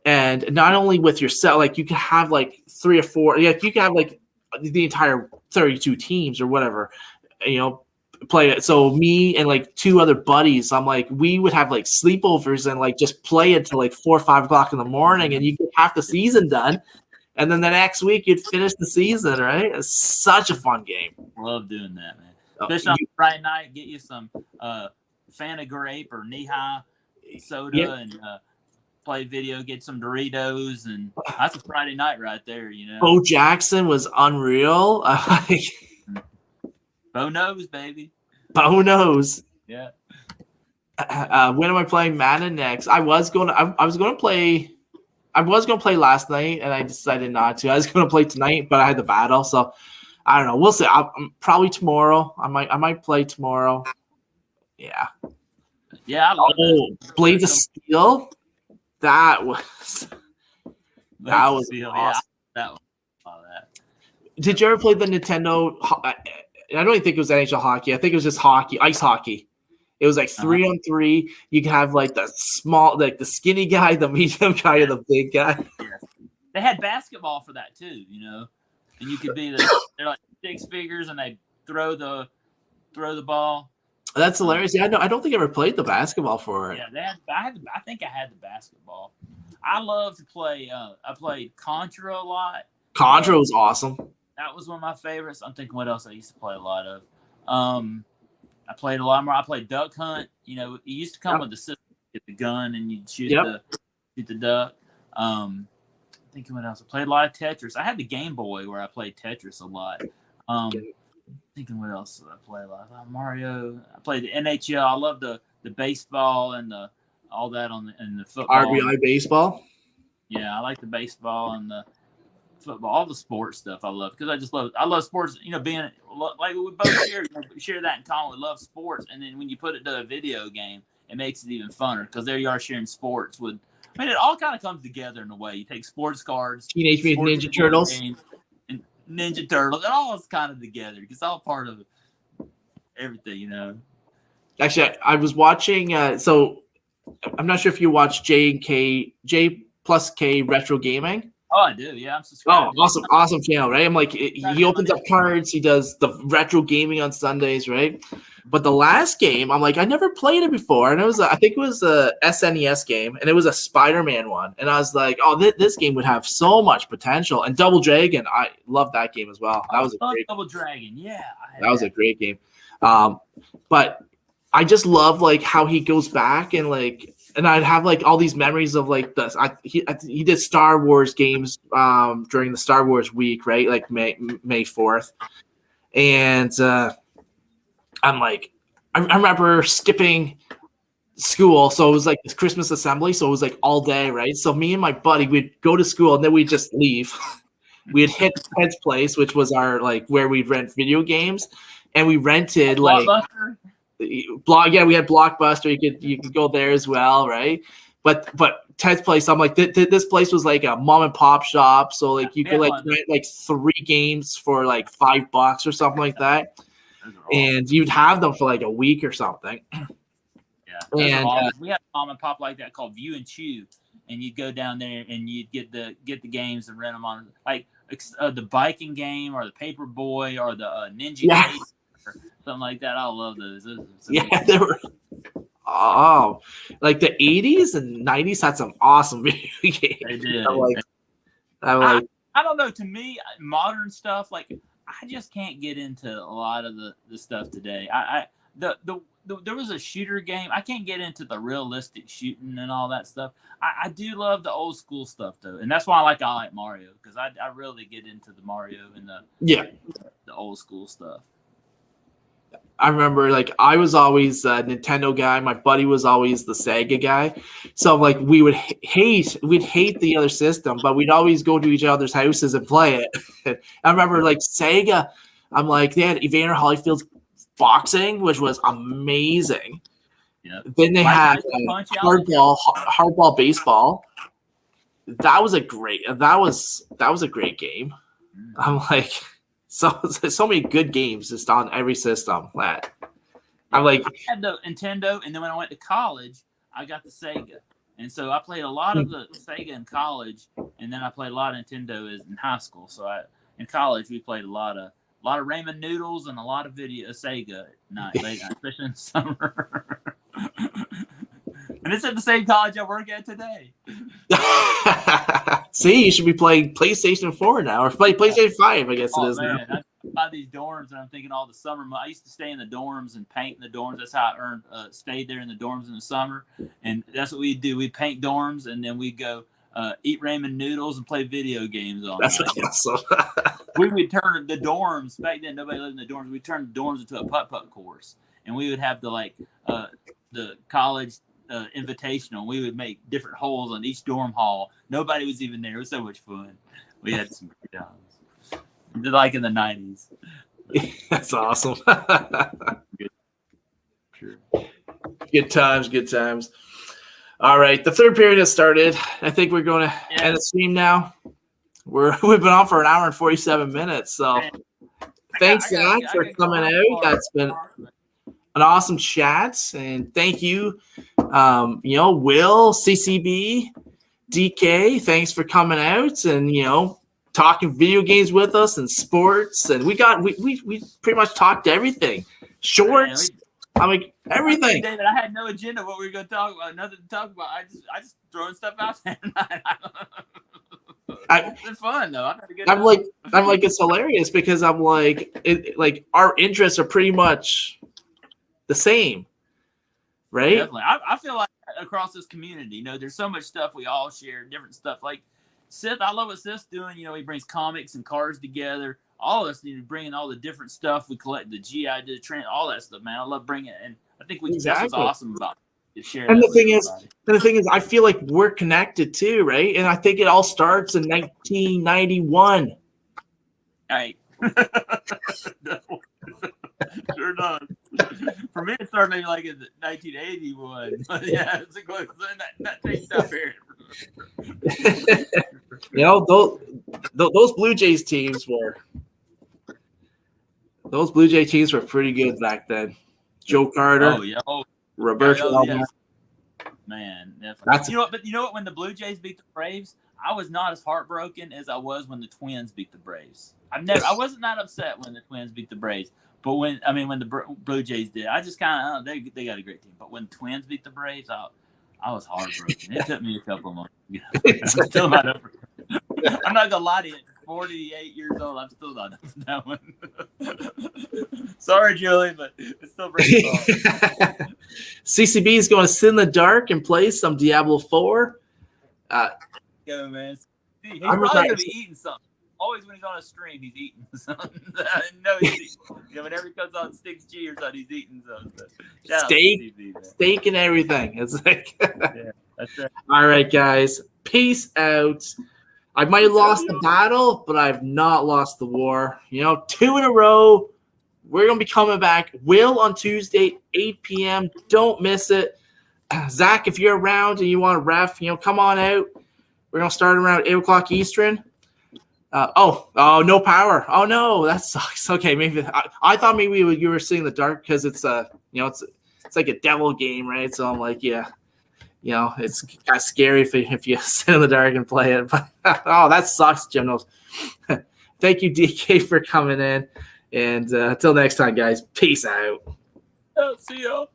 and not only with yourself, like you can have like 3 or 4, you can have like the entire 32 teams or whatever, play it. So me and like 2 other buddies, I'm like, we would have like sleepovers and like just play it till like 4 or 5 o'clock in the morning, and you get half the season done, and then the next week you'd finish the season. Right? It's such a fun game. Love doing that, man. Especially on Friday night, get you some Fanta grape or knee-high soda and play video, get some Doritos, and that's a Friday night right there, Bo Jackson was unreal. Bo knows, baby. Bo knows. Yeah. When am I playing Madden next? I was going to play last night, and I decided not to. I was going to play tonight, but I had the battle, so I don't know. We'll see. Probably tomorrow. I might play tomorrow. Yeah. Yeah. I love that. Blades of Steel. That was awesome. Yeah. That. Did you ever play the Nintendo? I don't even think it was NHL hockey. I think it was just hockey, ice hockey. It was like 3-on-3. You could have like the small, like the skinny guy, the medium guy, and the big guy. Yeah. They had basketball for that too, and you could be they're like 6 figures and they throw the ball. That's hilarious. Yeah, I don't think I ever played the basketball for it. Yeah, I think I had the basketball. I love to play. I played Contra a lot. Contra was awesome. That was one of my favorites. I'm thinking what else I used to play a lot of. I played a lot more. I played Duck Hunt. It used to come with the system, get the gun and you'd shoot the duck. Thinking what else. I played a lot of Tetris. I had the Game Boy where I played Tetris a lot. Thinking what else did I play a lot? Mario. I played the NHL. I love the baseball and all that and the football. RBI baseball. Yeah, I like the baseball and the football, all the sports stuff. I love because I love sports. Being like we both share that in common. We love sports, and then when you put it to a video game, it makes it even funner because there you are sharing sports with. I mean, it all kind of comes together in a way. You take sports cards, Teenage Mutant Ninja Turtles, and Ninja Turtles. It all is kind of together. It's all part of everything, Actually, I was watching. So I'm not sure if you watch J plus K Retro Gaming. Oh, I do. Yeah, I'm subscribed. Oh, awesome channel, right? I'm like, he opens up cards. He does the retro gaming on Sundays, right? But the last game, I'm like, I never played it before, and I think it was a SNES game, and it was a Spider-Man one, and I was like, oh, this game would have so much potential. And Double Dragon, I love that game as well. That was a great Double Dragon, yeah. That was a great game. But I just love like how he goes back and like, and I'd have like all these memories of like he did Star Wars games during the Star Wars week, right? Like May 4th, and I'm like, I remember skipping school, so it was like this Christmas assembly, so it was like all day, right? So me and my buddy, we'd go to school and then we'd just leave. We'd hit Ted's place, which was our like where we'd rent video games, and we rented like yeah, we had Blockbuster. You could go there as well, right? But Ted's place, I'm like, this place was like a mom and pop shop, so like you could like rent like 3 games for like $5 or something like that, and you'd have them for like a week or something. Yeah, and we had a mom and pop like that called View and Chew, and you'd go down there and you'd get the games and rent them on like the biking game or the Paper Boy or the Ninja game or something like that. I love those. They were. Oh, like the 80s and 90s had some awesome video games. They did. I don't know. To me, modern stuff, like I just can't get into a lot of the stuff today. There was a shooter game. I can't get into the realistic shooting and all that stuff. I do love the old school stuff though, and that's why I like Mario, because I really get into the Mario and the old school stuff. I remember like I was always a Nintendo guy. My buddy was always the Sega guy. So like we'd hate the other system, but we'd always go to each other's houses and play it. I remember like Sega, I'm like, they had Evander Holyfield's boxing, which was amazing. Yeah. Then they had hardball baseball. That was a great game. I'm like, so many good games just on every system. I'm like, I had the Nintendo, and then when I went to college, I got the Sega, and so I played a lot of the Sega in college, and then I played a lot of Nintendo in high school. So in college we played a lot of ramen noodles and a lot of Sega late night, especially in the summer. And it's at the same college I work at today. See, you should be playing PlayStation 4 now, or play PlayStation 5, I guess it is man, now. I buy these dorms, and I'm thinking all the summer. I used to stay in the dorms and paint in the dorms. That's how I stayed there in the dorms in the summer. And that's what we'd do. We'd paint dorms, and then we'd go eat ramen noodles and play video games all night. That's awesome. We would turn the dorms, back then nobody lived in the dorms, we'd turn the dorms into a putt-putt course. And we would have the college invitational. We would make different holes on each dorm hall. Nobody was even there. It was so much fun. We had some great times. Like in the 90s. That's awesome. Sure. Good times. All right, the third period has started. I think we're going to end the stream now. We've been on for an hour and 47 minutes. So thanks, Zach, for coming out. That's been an awesome chat, and thank you, Will, CCB, DK. Thanks for coming out and talking video games with us and sports, and we pretty much talked everything. Shorts, everything. David, I had no agenda what we were going to talk about. Nothing to talk about. I just throwing stuff out there. It's fun though. I'm like, it's hilarious because I'm like, our interests are pretty much the same, right? Definitely. I feel like across this community, there's so much stuff we all share, different stuff. Like Seth, I love what Seth's doing. He brings comics and cards together. All of us need to bring in all the different stuff we collect, the GI, the trend, all that stuff, man. I love bringing it, and I think that's what's awesome about it. Share. And the thing is, I feel like we're connected too, right? And I think it all starts in 1991. Right. Sure does. For me, it started maybe like in 1981. Yeah, it's that takes that period. Those Blue Jays teams were pretty good back then. Joe Carter. Oh yeah. Roberto. Yes. Man, definitely. You know what? When the Blue Jays beat the Braves, I was not as heartbroken as I was when the Twins beat the Braves. I wasn't that upset when the Twins beat the Braves. But when the Blue Jays did, I just kind of they got a great team. But when the Twins beat the Braves, I was heartbroken. It took me a couple of months. I'm still not over. I'm not gonna lie to you. 48 years old, I'm still not over that one. Sorry, Julie, but it still brings me up. CCB is going to sit in the dark and play some Diablo 4. Go, man. He's probably gonna be eating something. Always when he's on a stream, he's eating something. I know he's eating. Whenever he comes on Sticks G or something, he's eating something. Steak and everything. It's like, yeah, that's right. All right, guys. Peace out. I might have lost the battle, but I've not lost the war. 2 in a row. We're going to be coming back. Will on Tuesday, 8 p.m. Don't miss it. Zach, if you're around and you want to ref, come on out. We're going to start around 8 o'clock Eastern. No power. Oh no, that sucks. Okay, maybe I thought maybe you were seeing the dark because it's it's like a devil game, right? So I'm like, yeah, it's kind of scary if you sit in the dark and play it. But that sucks, Jim. Thank you, DK, for coming in, and until next time, guys. Peace out. See y'all.